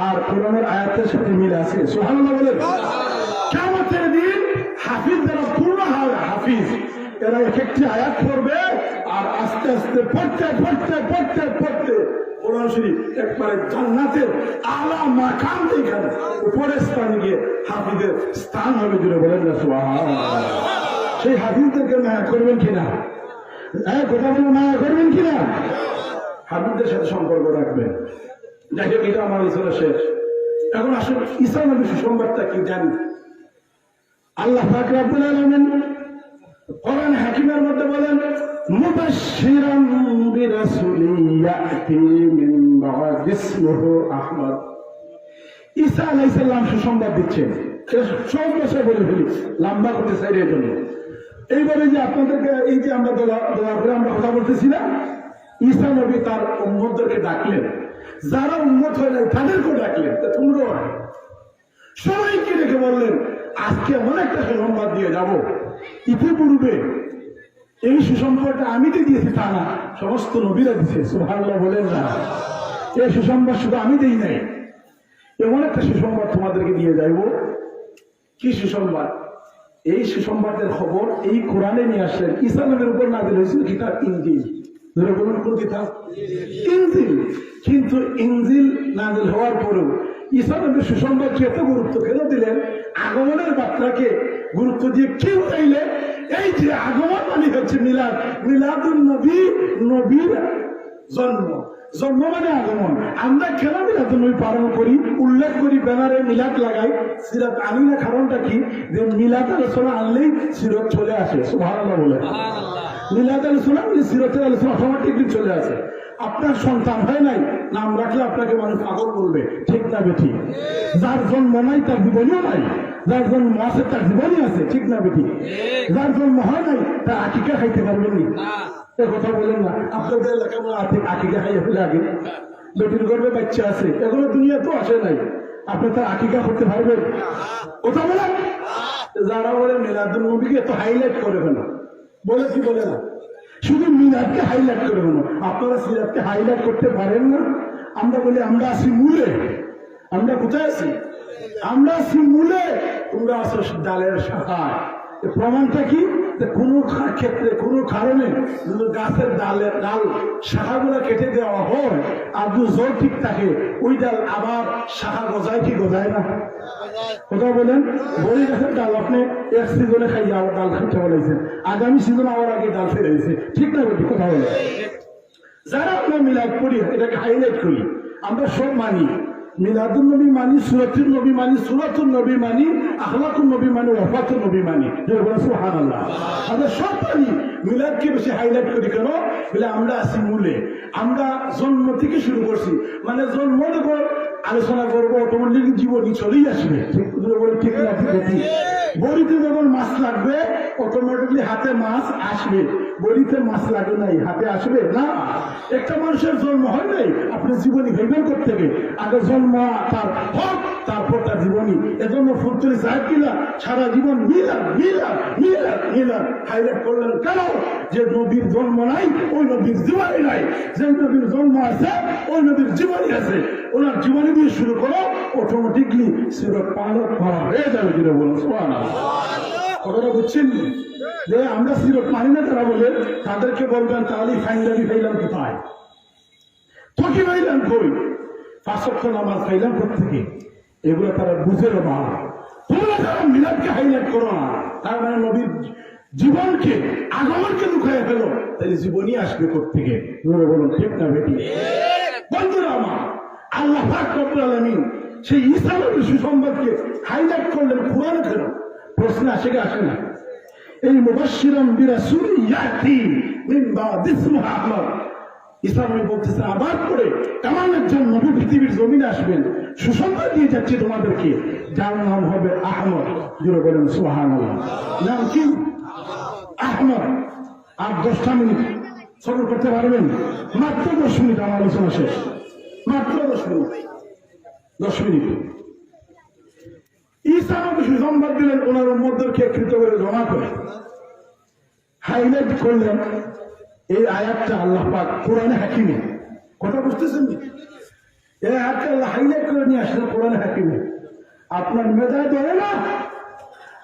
আর কোরআনের আয়াতের সাথে মিল আছে। সুবহানাল্লাহ বলেন। কিয়ামতের দিন হাফিজ যারা পূর্ণ হাফিজ, এরা এক একটি আয়াত পড়বে আর আস্তে আস্তে পড়তে পড়তে পড়তে পড়তে কোরআন শরীফ একবারে জান্নাতের আলা মাকাম, এখানে উপরের স্থানে গিয়ে হাফিজের স্থান হবে। জুড়ে বলেন না সুবহানাল্লাহ। সেই হাফিজদেরকে মায়া করবেন কিনা? কথা বলে মায়া করবেন কিনা? হাফিজদের সাথে সম্পর্ক রাখবেন। যাই হোক, এটা আমার আলোচনা শেষ। এখন আসলে ঈসা নবীর সুসংবাদটা কি জানি? আল্লাহ পাক রব্বুল আলামিন কোরআন হাকিমের মধ্যে বলেন মুবাশশিরান বিরাসূলিন ইয়াতি মিন বা'দি ইসমিহি আহমদ। ঈসা আলাইহিস সালাম সুসংবাদ দিচ্ছেন। সব বিষয় বলে ফেলি, লম্বা করতে চাই এর জন্য। এইভাবে যে আপনাদেরকে এই যে আমরা দোয়া করে আমরা কথা বলতেছি না, ঈসা নবী তার উম্মতদেরকে ডাকলেন, যারা উম্মত হয় নাই তাদেরকেও ডাকলেন, তোমরাও সবাইকে ডেকে বললেন আজকে এমন একটা সুসংবাদ দিয়ে যাব, ইতিপূর্বে এই সুসংবাদটা আমি তো দিয়েছি তা না, সমস্ত নবীরা দিয়েছে। সুবহানাল্লাহ বলেন না? এই সুসংবাদ শুধু আমি দিই নাই, এমন একটা সুসংবাদ তোমাদেরকে দিয়ে যাইব। কি সুসংবাদ? এই সুসংবাদের খবর এই কোরআনে নিয়ে আসলেন। ঈসা নবীর উপর নাযিল হয়েছিল কিতাব ইনজিল। ধরে বলুন কোন কিতাব? ইনজিল। কিন্তু ইনজিল নাযিল হওয়ার পরেও ঈসা নবীর সুসংবাদকে এত গুরুত্ব কেন দিলেন? আগমনের বার্তাকে গুরুত্ব দিয়ে কেউ চাইলে এই যে আগমন মানে হচ্ছে মিলাদ, মিলাদুন নবী, নবীর জন্ম। জন্ম মানে আগমন। আমরা কেন মিলাদুন নবী পালন করি, উল্লেখ করি, ব্যানারে মিলাদ লাগাই, সিরাত আনি না? কারণটা কি? যে মিলাদ আলোচনা আনলেই সিরত চলে আসে। সুবহানাল্লাহ বলে। মিলাদ আলোচনা আনলে সিরতের আলোচনা অটোমেটিকলি চলে আসে। আপনার সন্তান হয় নাই, নাম রাখলে আপনাকে মানুষ পাগল বলবে, ঠিক না বেঠি? যার জন্ম নাই তার জীবনীও নাই, যার জন্ম আছে তার জীবনী আছে, ঠিক না বেঠি? যার জন্ম হয় নাই তার আকিকা খাইতে পারবেন নি? কথা বলেন না? আপনাদের এলাকা আকিকা খাইয়ে ফেলে আগে বেটির গর্বে বাচ্চা আছে, এগুলো দুনিয়া তো আসে নাই, আপনি তার আকিকা করতে পারবেন? কথা বলেন। যারা বলে মিলাদুন নবীকে এত হাইলাইট করে কেন বলে, কি বলে না? শুধু মিলাদকে হাইলাইট করে কেন? আপনারা সিরাতকে হাইলাইট করতে পারেন না? আমরা বলি আমরা আছি মূলে। আমরা কোথায় আছি? আমরা আছি মূলে, তোমরা আছো ডালের শাখায়। প্রমাণটা কি? কোনো ক্ষেত্রে কোনো কারণে যদি গাছের ডাল শাখাগুলো কেটে দেওয়া হয় আর যদি জোর ঠিক থাকে ওই ডাল আবার শাখা গজায় কি গজায় না? কথা বলেন, বড়ি গাছের ডাল আপনি এক সিজনে খাইয়ে আবার ডাল খাইতে বলেছেন, আগামী সিজন আবার আগে ডাল ফেলে দিয়েছে, ঠিক না বেটি? কথা বলেন। যারা আমরা মিলাদ পড়ি এটাকে হাইলাইট করি, আমরা সব মানি, মিলাদুল নবী মানি, সুরাতুল নবী মানি, সুরাতুল নবী মানি, আখলাকুল নবী মানি, ওয়াফাতুল নবী মানি। সুবহানাল্লাহ, আমরা সব মানি। মিলাদকে বেশি হাইলাইট করি কেন? বলে আমরা আছি মূলে, আমরা জন্ম থেকে শুরু করছি, মানে জন্ম যখন আলোচনা করবো অটোমেটিক জীবনী চলেই আসবে, ঠিক বলে ঠিক না? ঠিক। বড়িতে যখন মাছ লাগবে অটোমেটিকলি হাতে মাছ আসবে, বড়িতে মাছ লাগে নাই হাতে আসবে না। একটা মানুষের জন্ম হয় নাই আপনি জীবনী ভেবেন করতে হবে, আগে জন্ম তার হক তারপর তার জীবনী। এজন্য ফুলতুলি সাহেব কিনা সারা জীবন মিলাদ মিলাদ মিলাদ মিলাদ হাইলাইট করলেন কেন? যে নবীর জন্ম নাই ওই নবীর জীবনী নাই, যে নবীর জন্ম আছে ওই নবীর জীবনী আছে, ওনার জীবনী দিয়ে শুরু করো, অটোমেটিকলি সিরত পালক করা হয়ে যাবে। যেটা বলো সুবহানাল্লাহ, কথাটা বুঝছেন? যে আমরা সিরত মানি না তারা বলে, তাদেরকে বলবেন তাহলে ফাইনালি ফাইলাম কোথায়? তো কি ফাইলাম কই? 5 ওয়াক্ত নামাজ ফাইলাম কোথেকে? এগুলো তারা বুঝে না। তোমরা যারা মিলাদকে হাইলাইট করো না, তার মানে নবীর জীবনকে আগমনকে লুকায় ফেলো, তাহলে জীবনই আসবে কোথেকে? বলুন ঠিক না বেটি? বন্ধুরা আমার, আল্লাহ পাক রব্বুল আলামিন সেই ঈসা নবীর সুসংবাদকে হাইলাইট করলেন কোরআনে কেন? প্রশ্ন আসে কি আসে না? এই মুবাশশিরান বিরাসূলিন ইয়াতি মিন বাদি ইসমুহু আহমদ, ঈসা নবী বলতেছে আবার পরে এমন একজন নবী পৃথিবীর জমিনে আসবেন, সুসংবাদ দিয়ে যাচ্ছে তোমাদেরকে, যার নাম হবে আহমদ। জোরে বলেন সুবহানাল্লাহ। নাম কি? আহমদ। আর 10টা মিনিট সবর করতে পারবেন? মাত্র 10 মিনিট আমার আলোচনা শেষ, মাত্র 10 মিনিট। 10 মিনিট ঈসা নবী সুসংবাদ দিলেন, ওনার উম্মতদেরকে একত্রিত করে জমা করে হাইলাইট করলেন এই আয়াতটা আল্লাহ পাক কোরআনে হাকিমে। কথা বুঝতেছেন? এই আয়াতটা আল্লাহ হাইলাইট করে নিয়ে আসলেন কোরআনে হাকিমে। আপনার মেধায় ধরে না,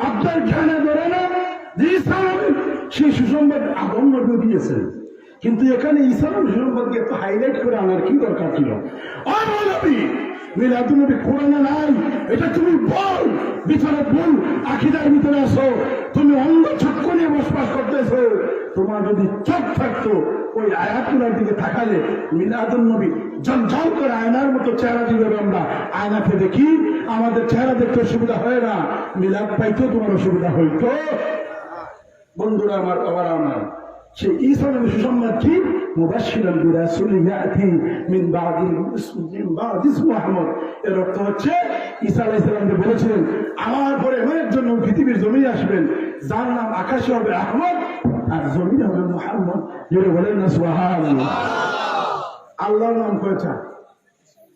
আপনার জ্ঞানে ধরে না যে ঈসা নবী সেই সুসংবাদ আদম নবী দিয়েছেন, কিন্তু এখানে ঈসা নবী সুসংবাদকে একটু হাইলাইট করে আনার কি দরকার ছিল? মিলাদুন নবী কোরআনে নাই, এটা তুমি বল, ভিতরে বল, আকিদার ভিতরে আসো। তুমি অন্ধ চক্ষু নিয়ে বসবাস করতেছো, তোমার যদি চোখ থাকতো ওই আয়াতগুলোর দিকে তাকালে মিলাদুন নবী জলজল করে আয়নার মতো চেহারা দিবে। আমরা আয়নাতে দেখি, আমাদের চেহারা দেখতে অসুবিধা হয় না, মিলাদ পাইতো তোমার অসুবিধা হইতো। বন্ধুরা আমার, আবার আমার সেই ঈসা নবীর সুসংবাদ কি? মুবাশশিরান বিরাসূলিন ইয়াতি মিন বাদি ইসমুহু আহমদ। এর অর্থ হচ্ছে ঈসা আলাইহিস সালাম বলেছিলেন আমার পরে এমন একজন পৃথিবীর জমিনে আসবেন যার নাম আকাশে হবে আহমদ আর জমিনে হবে মুহাম্মদ। জোরে বলেন না সুবহানাল্লাহ। আল্লাহর নাম কয়টা?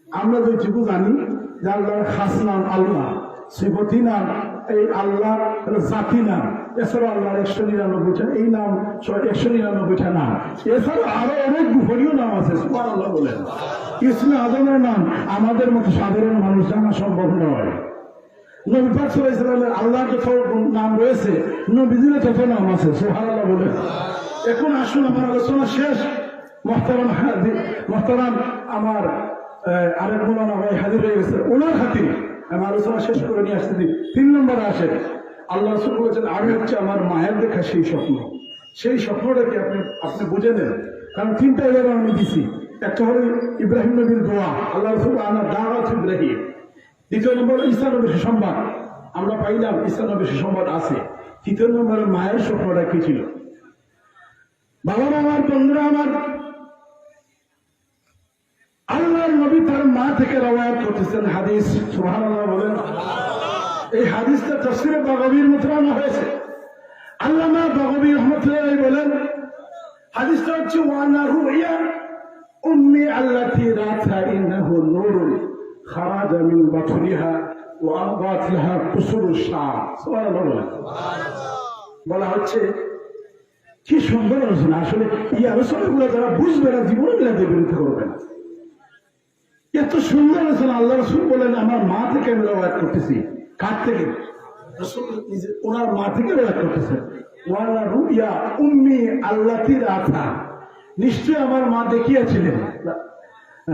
আমরা যেটুকু জানি যে আল্লাহর খাস নাম আল্লাহ, সিফতি নাম এই আল্লাহ, জাতি নাম, এছাড়া আল্লাহর 199টা এই নাম, 199টা নাম, এছাড়া আরো অনেক গোপনীয় নাম আছে। সুবহানাল্লাহ বলেন। ইসমে আজমের নাম আমাদের মতো সাধারণ মানুষ জানা সম্ভব নয়। নবী পাক সাল্লাল্লাহু আলাইহি ওয়াসাল্লামের আল্লাহর যত নাম রয়েছে, নবীজির তত নাম আছে। সুবহানাল্লাহ বলেন। এখন আসুন, আমার আলোচনা শেষ। মহতারাম আমার আরেক মৌলানা ভাই হাজির হয়ে গেছে, ওনার খাতিরে আমি আলোচনা শেষ করে নিয়ে আসতেছি। 3 নম্বরে আসে আল্লাহ রাসূল বলেছেন আমি হচ্ছে আমার মায়ের দেখা সেই স্বপ্ন। সেই স্বপ্নটাকে আপনি বুঝে নেন, কারণ 3টা এবার আমি দিছি। একটা হলো ইব্রাহিম নবীর দোয়া, আল্লাহ রাসূল আনা দাওয়াত ইব্রাহিম। 2 নম্বর ঈসা নবীর সুসংবাদ, আমরা পাইলাম ঈসা নবীর সুসংবাদ আছে। 3 নম্বরে মায়ের স্বপ্নটা কি ছিল? বাবা আমার, বন্ধুরা আমার, আল্লাহর নবী তার মা থেকে রওয়ায়াত করতেছেন হাদিস। সুবহানাল্লাহ বলেন। এই হাদিসটা তাফসীরে বাগাবীর মধ্যে আনা হয়েছে। আল্লামা বাগাবী রাহমাতুল্লাহ বলেন হাদিসটা হচ্ছে ওয়ানা রুইয়া উম্মি আল্লাতী রাতা ইন্নাহু নূরুন খারাজা মিন বাতনিহা ওয়া আবাত লাহা কুসুরুশ শাম। সুবহানাল্লাহ বলেন। বলা হচ্ছে কি সুন্দর আলোচনা। আসলে এই আলোচনাগুলো যারা বুঝবে না জীবনে মিলাদের বিরুদ্ধে করবে না। এত সুন্দর আলোচনা। আল্লাহ রাসূল বলেন আমার মা থেকে আমি রওয়ায়াত করতেছি। কার থেকে? রাসূল নিজে ওনার মা থেকে রওয়ায়াত করতেছেন। ওয়ালা রুইয়া উম্মি আল্লাতি রাথা, নিশ্চয় আমার মা দেখিয়েছিলেন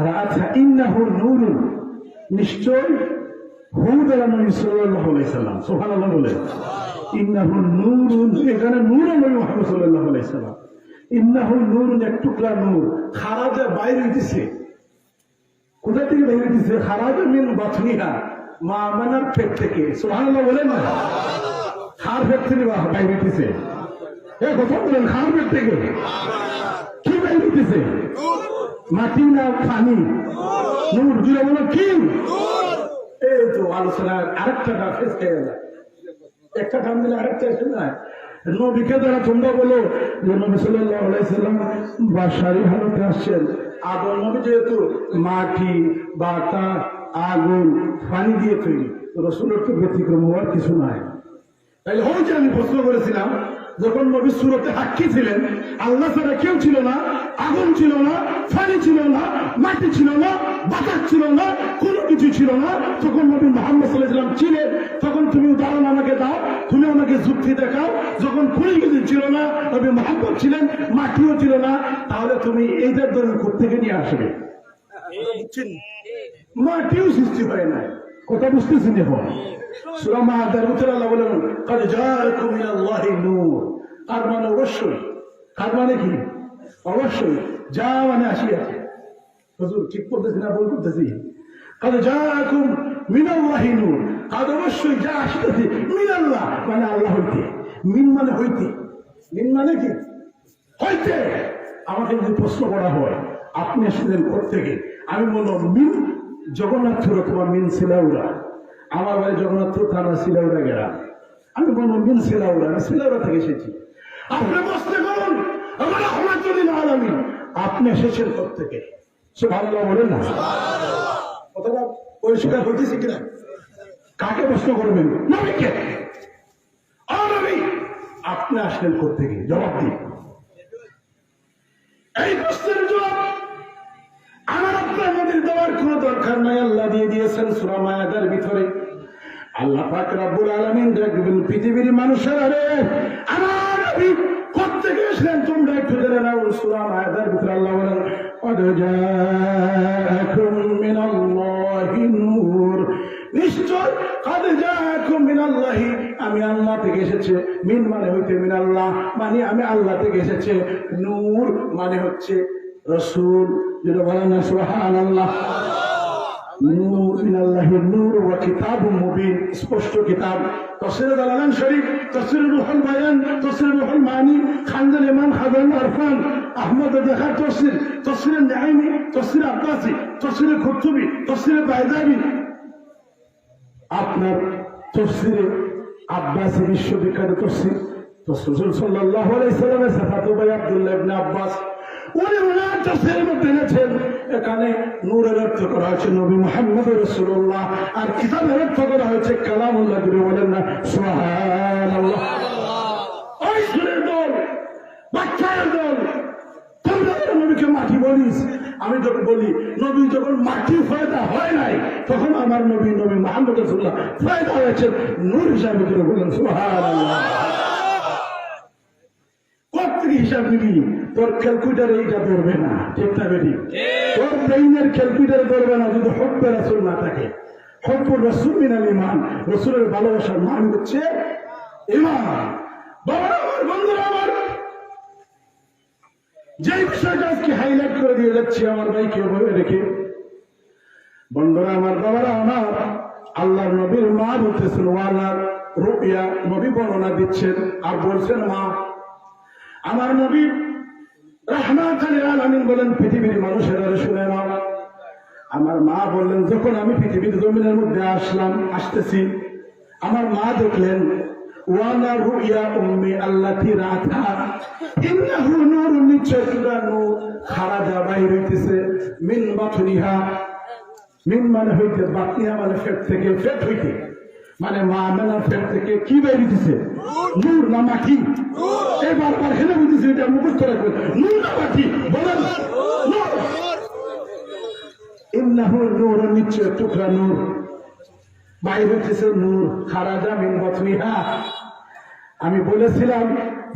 রাথা ইন্নাহু নূরুন, নিশ্চয় হুদ আলা নবী সাল্লাল্লাহু আলাইহি সাল্লাম, সুবহানাল্লাহ বলে ইন্নাহু নূরুন, এখানে নূর নবী মুহাম্মদ সাল্লাল্লাহু আলাইহি সাল্লাম, ইন্নাহু নূরুন এক টুকরা নূর, খারাজা বাইরে হইতেছে। কোথা থেকে বাইরে হইতেছে? খারাজা মিন বাতনিহা, মা মানার পেট থেকে, সুবহানাল্লাহ বলেন না, খার পেট থেকে বাইরে হইতেছে। এ কথা বলেন, খার পেট থেকে কি বাইরে হইতেছে? মাটি না পানি? নূর। জুড়ে বলো কি? এই তো আলোচনার আরেকটা ফেস খেয়ে যায়, একটা কাম দিলে আরেকটা এসে যায়। নবীকে যারা তোমরা বলো যে নবী সাল্লাল্লাহু আলাইহি সাল্লাম বাশারি হালতে আসছেন, আদম নবী যেহেতু মাটি, বাতাস, আগুন, পানি দিয়ে তৈরি, রাসূলের তো ব্যতিক্রম হওয়ার কিছু নাই। তাই ওই যে আমি প্রশ্ন করেছিলাম, যখন নবী সুরতে সাক্ষী ছিলেন, আল্লাহ ছাড়া কেউ ছিল না, আগুন ছিল না, পানি ছিল না, মাটি ছিল না, বাতাস ছিল না, কোনো কিছু ছিল না, তখন নবী মুহাম্মদ সাল্লাল্লাহু আলাইহি ওয়াসাল্লাম ছিলেন। তখন তুমি উদাহরণ আমাকে দাও, তুমি আমাকে যুক্তি দেখাও। যখন কোনো কিছু ছিল না, নবী মুহাম্মদ ছিলেন, মাটিও ছিল না, তাহলে তুমি এইটার দলিল কোত্থেকে নিয়ে আসবে? মাটিও সৃষ্টি হয় না। কথা বুঝতেছেন? এখন সূরা মাআদার ভিতরে আল্লাহ বলেন ক্বাদ জাআকুম মিনাল্লাহি নূর, আর মানে অবশ্যই, আর মানে কি? অবশ্যই। যা মানে আসিয়াছে। হুজুর ঠিক বলতেছি না ভুল করতেছি? ক্বাদ জাআকুম মিনাল্লাহি নূর, আর অবশ্যই যা আসিতেছে মিনাল্লাহ মানে আল্লাহ হইতে, মিন মানে হইতে, মিন মানে কি? হইতে। আমাকে যদি প্রশ্ন করা হয় আপনি আসলেন কোত্থেকে, আমি বলবো মিন জগন্নাথপুর অথবা মিন সিলাউড়া। আমার বাড়ি জগন্নাথপুর থানা সিলাউড়া গ্রাম। আমি বলবো মিন সিলাউড়া, সিলাউড়া থেকে এসেছি। আপনি প্রশ্ন করুন আমার রহমাতুল্লিল আলামিন, আপনি এসেছেন কোত্থেকে? সুবহানাল্লাহ বলেন না? অথবা পরিষ্কার হইতেছে কিনা? কাকে প্রশ্ন করবেন? নবীকে। নবী আপনি আসলেন কোত্থেকে? জবাব দিন। এই প্রশ্নের জবাব আমার আপনার নদীর দেওয়ার কোন দরকার নাই, আল্লাহ দিয়ে দিয়েছেন সূরা মায়াদার ভিতরে। আল্লাহ পাক রব্বুল আলামিন দেখবেন পৃথিবীর মানুষেরা রে, আমার নবী কোত্থেকে এসেছেন তোমরা একটু জেনে নাও। সূরা মায়াদার ভিতরে আল্লাহ বলেন ক্বাদ জাআকুম মিনাল্লাহি নূর, নিশ্চয় ক্বাদ জাআকুম মিনাল্লাহি, আমি আল্লাহ থেকে এসেছে। মিন মানে হইতে মিনাল্লাহ মানে আমি আল্লাহ থেকে এসেছে। নূর মানে হচ্ছে রাসূল, যেটা বলেন না সুবহানাল্লাহ। নূর মিনাল্লাহি নূর ওয়া কিতাবুম মুবিন, স্পষ্ট কিতাব। তাফসীর দালালান শরীফ, তাফসীর রুহুল বায়ান, তাফসীর রুহুল মানি, খানজাল ইমাম খাজান আরফান, আহমদ দেখার তাফসীর, তাফসীর নাঈমি, তাফসীর আব্বাসি, তাফসীর কুরতুবী, তাফসীর বাইদাবি, আপনার তাফসীর আব্বাসি বিশ্ববিখ্যাত তাফসীর, রাসূল সাল্লাল্লাহু আলাইহি সাল্লামের সাফাতো ভাই আব্দুল্লাহ ইবনে আব্বাস, উনি ওনার তাফসীরের মধ্যে এনেছেন এখানে নূরের অর্থ করা হয়েছে নবী মুহাম্মদ রাসূলুল্লাহ, আর কিতাবের অর্থ করা হয়েছে কালামুল্লাহ। করে বলেন না সুবহানাল্লাহ। ওই সুরের দল, বাচ্চার দল, তোমরা নবীকে মাটি বলিস। আমি যখন বলি নবী যখন মাটি ফায়দা হয় নাই, তখন আমার নবী নবী মুহাম্মদ রাসূলুল্লাহ ফায়দা হয়েছে নূর হিসাবে। করে বলেন সুবহানাল্লাহ। হিসাব নিবি, তোর ক্যালকুলেটার এইটা ধরবে না, ঠিক না বেটি? তোর ব্রেইনের ক্যালকুলেটার ধরবে না যদি হব্বে রাসূল না থাকে। হব্বুর রাসূল মিনাল ঈমান, রাসূলের ভালোবাসার মান হচ্ছে ঈমান। বাবা আমার, বন্ধুরা আমার, যে বিষয়টা আজকে হাইলাইট করে দিয়ে যাচ্ছি আমার ভাইকে ওভাবে রেখে, বন্ধুরা আমার, বাবারা আমার, আল্লাহর নবীর মা বলতেছেন ওয়ালা রুইয়া, নবী বর্ণনা দিচ্ছেন আর বলছেন মা। আমার নবী রাহমাতুল লিল আলামিন বলেন পৃথিবীর মানুষেরা শুনে নাও। আমার মা বললেন যখন আমি পৃথিবীর জমিনের মধ্যে আসতেছি, আমার মা দেখলেন ওয়ালা রুইয়া উম্মি আল্লাতি রাথা ইন্নাহু নূরুন, নিশ্চয় নূর খারাজা বাইর হইতেছে মিন বাতনিহা, মিন মানে হইতে, বাতনিহা মানে পেট থেকে, পেট হইতে মানে মা মেনার পেট থেকে কি বের হইতেছে? নূর না মাটি? এবার হেলে বুঝতেছে, এটা মুখস্থ রাখবেন, নূর না মাটি? বলেন নূর। ইন্নাহু নূর, নিশ্চয় টুকরা নূর বাইর হইতেছে নূর খারাজা মিন বাতনিহা। আমি বলেছিলাম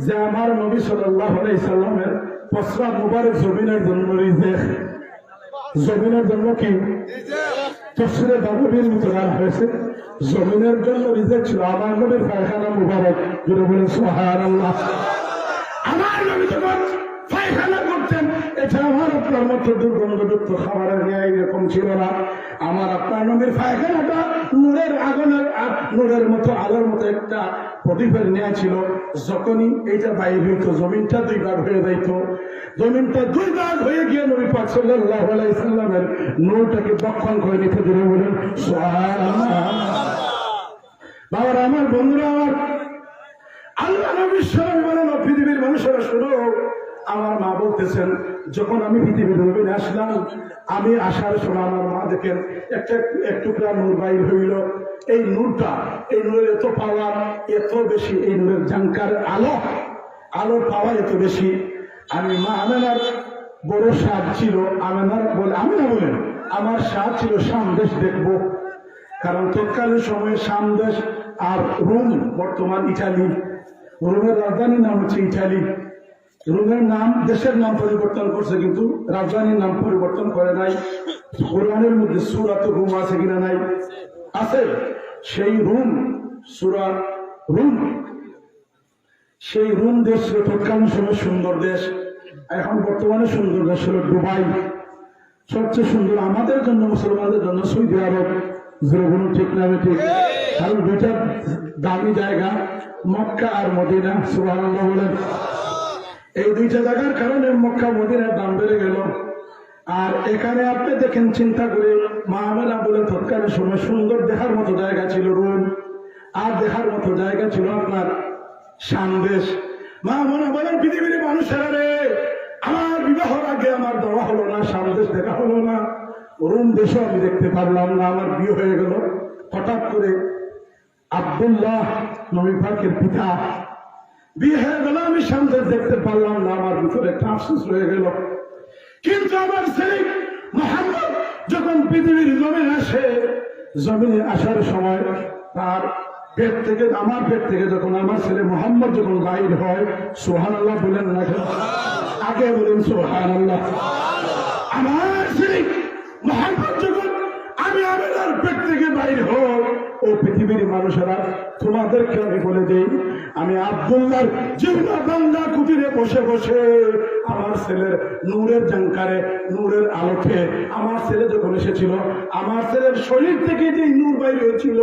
যে আমার নবী সাল্লাল্লাহু আলাইহি সাল্লামের প্রস্রাব মুবারক জমিনের জন্য রিজেক, জমিনের জন্য কি তফসিরে বাবুবির মুতরান হয়েছে, জমিনের জন্য রিজেক ছিল। আমার নবীর পায়খানা মুবারক, জুড়ে বলেন সুবহানাল্লাহ। আমার নবী যখন পায়খানা করতেন, এটা আমার আপনার মতো দুর্গন্ধযুক্ত খাবারের ন্যায় এরকম ছিল না। আমার আপনার নবীর পায়খানাটা নূরের আগুনের নূরের মতো আলোর মতো একটা প্রদীপের ন্যায় ছিল। যখনই এইটা বাইর হইতো, জমিনটা দুই ভাগ হয়ে যাইত। জমিনটা দুই ভাগ হয়ে গিয়ে নবী পাক সাল্লাল্লাহু আলাইহি সাল্লামের নূরটাকে দক্ষণ করে নিতে জুড়ে বলেন সুবহানাল্লাহ। বাবার আমার বন্ধুরা, আমার আল্লাহ নবীর সামনে বলেন, পৃথিবীর মানুষেরা শুনো, আমার মা বলতেছেন যখন আমি পৃথিবীর জমিনে আসলাম, আমি আসার সময় আমার মা দেখেন এক টুকরা নূর বাইর হইল। এই নূরটা, এই নূরের এত পাওয়ার, এত বেশি, এই নূরের জাঙ্কার আলোর পাওয়ার এত বেশি। আমি মা আমেনার বড় স্বাদ ছিল, আমেনা বলেন আমার স্বাদ ছিল শাম দেশ দেখবো। কারণ তৎকালীন সময়ে শাম দেশ আর রোম, বর্তমান ইটালি, রোমের রাজধানীর নাম হচ্ছে ইটালি। রোমের নাম, দেশের নাম পরিবর্তন করছে, কিন্তু রাজধানীর নাম পরিবর্তন করে নাই। কোরআনের মধ্যে সূরাতে রোম আছে কিনা? নাই, আছে। সেই রোম, সূরা রোম, সেই রোম দেশ ছিল তৎকালীন সময় সুন্দর দেশ। এখন বর্তমানে সুন্দর দেশ হলো দুবাই। সবচেয়ে সুন্দর আমাদের জন্য, মুসলমানদের জন্য সৌদি আরব। যেগুলো ঠিক না ঠিক, কারণ দুইটা দামি জায়গা, মক্কা আর মদিনা। সুবহানাল্লাহ বলেন। এই দুইটা জায়গার কারণে মক্কা মদিনার দাম বেড়ে গেল। আর এখানে আপনি দেখেন, চিন্তা করে, মা আমেনা বলেন তৎকালীন সময় সুন্দর দেখার মতো জায়গা ছিল রোম, আর দেখার মতো জায়গা ছিল আপনার শাম দেশ। মা আমেনা বলেন পৃথিবীর মানুষেরা রে, আমার বিবাহর আগে আমার দেওয়া হলো না, শাম দেশ দেখা হলো না, রোম দেশও আমি দেখতে পারলাম না। আমার বিয়ে হয়ে গেল, হঠাৎ করে আব্দুল্লাহ নবী পাকের পিতা বিয়ে হয়ে গেল, আমি শাম দেশ দেখতে পারলাম না। আমার ভিতরে একটা আফসোস রয়ে গেল। কিন্তু আমার ছেলে মুহাম্মদ যখন পৃথিবীর জমিনে আসে, জমিনে আসার সময় তার পেট থেকে, আমার পেট থেকে যখন আমার ছেলে মুহাম্মদ যখন বাইর হয়, সুবহানাল্লাহ বলেন না, আগে বলেন সুবহানাল্লাহ। আমার ছেলে মুহাম্মদ যখন আমি আমেনার পেট থেকে বাইর হই, ও পৃথিবীর মানুষেরা, তোমাদেরকে আমি বলে দেই, আমি আব্দুল্লাহর জিহ্বা বান্দা কুটিরে বসে বসে আমার ছেলের নূরের জাঙ্কারে, নূরের আলোকে, আমার ছেলে যখন এসেছিল, আমার ছেলের শরীর থেকে যে নূর বাইর হয়েছিল,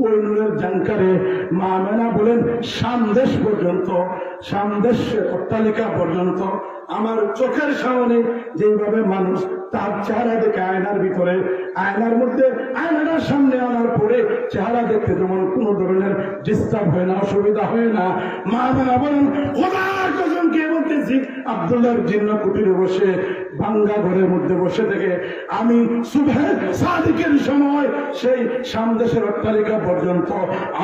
ওই নূরের জাঙ্কারে মা আমেনা বলেন শাম দেশ পর্যন্ত, শাম দেশ অট্টালিকা পর্যন্ত আমার চোখের সামনে যেভাবে মানুষ তার চেহারা দেখে আয়নার ভিতরে, আয়নার মধ্যে, আয়নার সামনে আনার পরে চেহারা দেখতে যেমন কোনো ধরনের ডিস্টার্ব হয় না, অসুবিধা হয় না। মা আমেনা বলেন খোদার কসম কে বলতেছি, আব্দুল্লাহর জিন্নাহ কুটিরে বসে, ভাঙ্গা ঘরের মধ্যে বসে থেকে আমি সুবহে সাদিকের সময় সেই শাম দেশের অট্টালিকা পর্যন্ত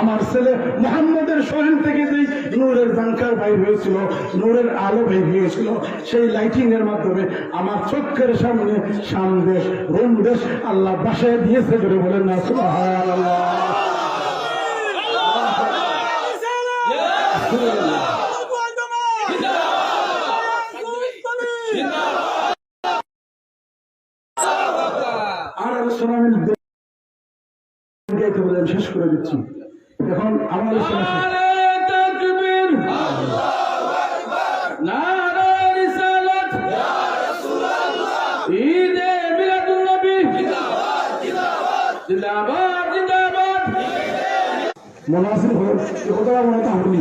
আমার ছেলে মুহাম্মদের শরীর থেকে যেই নূরের জাঙ্কার বাইর হয়েছিল, নূরের আলো বের হয়েছিল, সেই লাইটিং এর মাধ্যমে আমার চোখের সামনে শাম দেশ, রোম দেশ আল্লাহ বাসায় দিয়েছে। জোরে বলেন না সুবহানাল্লাহ। আর আলোচনা আমি শেষ করে দিচ্ছি। এখন আমার আলোচনা মনাসির হল কতটা মনে তো হয়নি,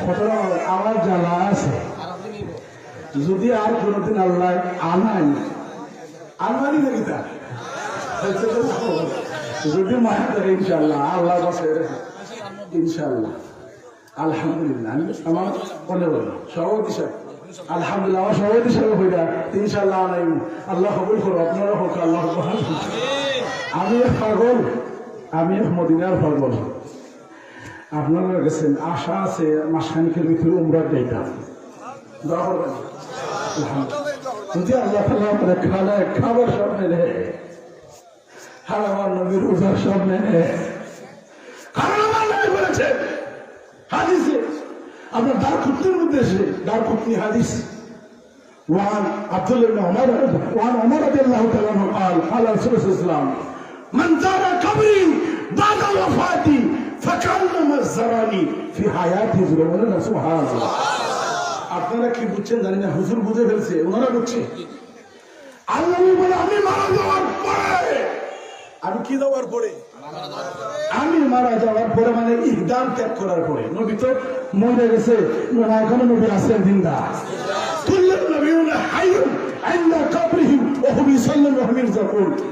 কতটা আমার জ্বালা আছে। যদি আর কোনদিন আল্লাহ আনাই আলমারি দেখি তা যদি মায়া করে ইনশাল্লাহ আল্লাহ বসে ইনশাল্লাহ। আলহামদুলিল্লাহ আমার মনে বলল সভাপতি সাহেব, আলহামদুলিল্লাহ আমার সভাপতি সাহেব হইয়া ইনশাল্লাহ আনাই, আল্লাহ কবুল করো, আপনারা হোক, আল্লাহ আমি পাগল, আমি মদিনার পাগল। আপনারা গেছেন, আশা আছে মাসখানিকের ভিতরে উমরার যাইতাম, যদি আল্লাহ তাআলা আমাদের খাবার সব মেনে, আর আমার নবীর রোজার সব মেনে। কারণ আমার নবী বলেছেন হাদিসে, আপনার দারকুতনির মধ্যে এসে দারকুতনি হাদিস وعن عبد الله بن عمر وعن عمر رضي الله تعالى عنه قال قال رسول الله صلى الله عليه وسلم من زار قبري بعد وفاتي فكأنما زارني في حياتي ولنا سبحان الله আপনারা কি বুঝছেন জানি না, হুজুর বুঝে ফেলছে, ওনারা বুঝছে। আল্লাহ বলে আমি মারা যাওয়ার পরে, আমি কি যাওয়ার পরে, আমি মারা যাওয়ার পরে মানে ইহদাম ত্যাগ করার পরে। নবী তো মরে গেছে, এখনো নবী আছেন জিন্দা।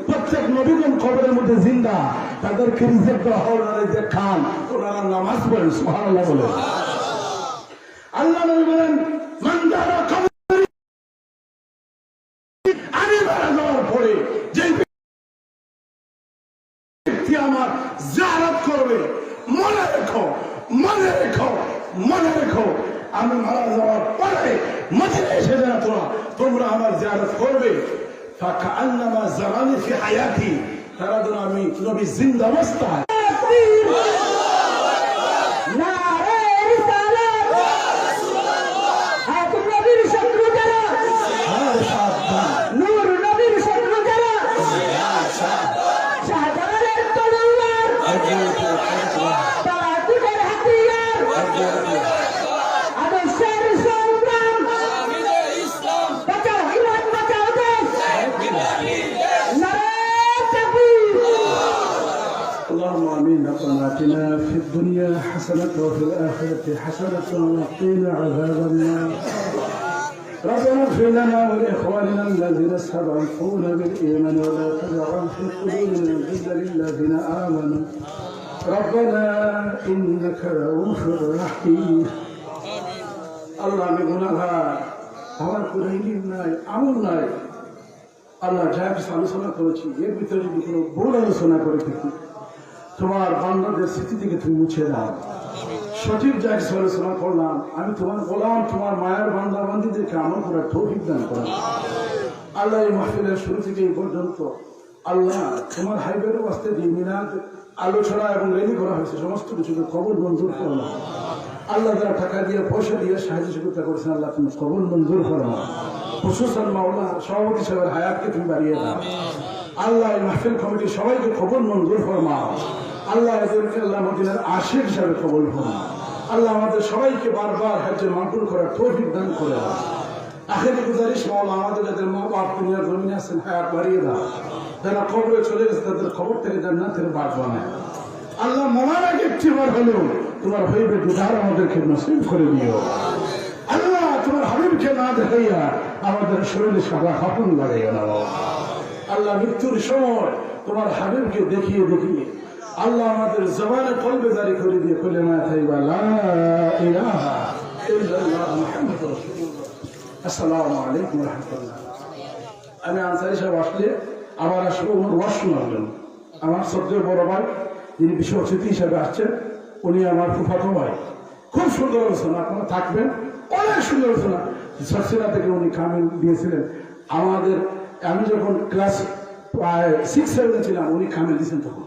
প্রত্যেক নবীগণ কবরের মধ্যে জিন্দা, তাদেরকে রিজেক্ট দেওয়া হওয়ার খান, ওনারা নামাজ পড়েন, সুবহানাল্লাহ বলে। আল্লাহ নবী বলেন মান যারা কবরি, আমি মারা যাওয়ার পরে যে ব্যক্তি আমার জিয়ারত করবে, মনে রেখো মনে রেখো মনে রেখো, আমি মারা যাওয়ার পরে মদিনা এসে যারা তোমরা আমার জিয়ারত করবে, ফাকান্নামা জারানি ফি হায়াতি, তারা যেন আমি নবী জিন্দা অবস্থায়। اللهم امين. ربنا اتنا في الدنيا حسنه وفي الاخره حسنه وقنا عذاب النار. ربنا اغفر لنا ولاخواننا الذين سبقونا بالايمان ولا تجعل في قلوبنا غلا للذين امنوا ربنا انك رؤوف رحيم. আল্লাহ আমি গুনাহগার, আমার কোনো ইলম নাই, আমল নাই। আল্লাহ যা কিছু আলোচনা করেছি এর ভিতরে যদি কোনো ভুল আলোচনা করে থাকি, তোমার বান্দাদের স্মৃতি থেকে তুমি মুছে দাও। সঠিক যা কিছু আলোচনা করলাম, আমি তোমার গোলাম, তোমার মায়ের বান্দা বান্দিদেরকে আমল করার তৌফিক দান করো। আল্লাহ এই মাহফিলের শুরু থেকে এই পর্যন্ত আল্লাহ তোমার হাইবের ওয়াস্তে দিয়ে মিলাদ আলোচনা এবং রেলি করা হয়েছে, সমস্ত কিছুকে কবর মঞ্জুর করলাম। আল্লাহ যারা টাকা দিয়ে পয়সা দিয়ে সাহায্য সহযোগিতা করেছেন, আল্লাহ তুমি কবর মঞ্জুর করো। খুশুসান মাওলানা সভাপতি সাহেবের হায়াতকে তুমি বাড়িয়ে দাও। আল্লাহ এই মাহফিল কমিটির সবাইকে কবর মঞ্জুর ফরমাও। আল্লাহ এদেরকে আল্লাহ মদিনার আশিক হিসাবে কবুল ফরমাও। আল্লাহ আমাদের সবাইকে বারবার হজ্জে মাকবুল করার তৌফিক দান করে দাও। আখেরি গুজারিশ মাওলা, আমাদের যাদের মা বাপ দুনিয়ার জমিনে আছেন, হায়াত বাড়িয়ে দাও। যারা কবরে চলে গেছে তাদের খবর থেকে জান্নাতের বাগ বানায়। আল্লাহ মরার আগে একটিবার হলেও তোমার হইবে দুধার আমাদেরকে নসিব করে দিও। আল্লাহ তোমার হাবিবকে না দেখাইয়া আমাদের শরীরে সাদা কাপড় লাগাইয়া নাও। আল্লাহ মৃত্যুর সময় তোমার হাবিবকে দেখিয়ে দেখিয়ে আল্লাহ আমাদের জবানে কলবে জারি করে দিয়ে কলেমা তাইবা লা ইলাহা ইল্লাল্লাহ মুহাম্মাদুর রাসূলুল্লাহ। আসসালামু আলাইকুম ওয়া রাহমাতুল্লাহ। আমি আনসারী সাহেব আসলে আবার আসবো ওনার ওয়াজ শোনার জন্য। আমার শ্রদ্ধেয় বড় ভাই যিনি বিশ্ব অতিথি হিসাবে আসছেন, উনি আমার ফুফাতো ভাই। খুব সুন্দর আলোচনা, আপনারা থাকবেন, অনেক সুন্দর আলোচনা। সরসিলা থেকে উনি কামিল দিয়েছিলেন আমাদের। আমি যখন ক্লাস 6-7 ছিলাম উনি কামিল দিয়েছেন, তখন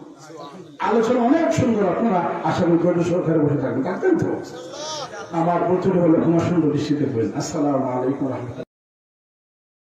আলোচনা অনেক সুন্দর। আপনারা আশা করি ধৈর্য সহকারে বসে থাকবেন, থাকতেন তো। আমার প্রচুর হলে তোমার সুন্দর দৃষ্টিতে বলেন। আসসালামু আলাইকুম রহমতুল্লাহ।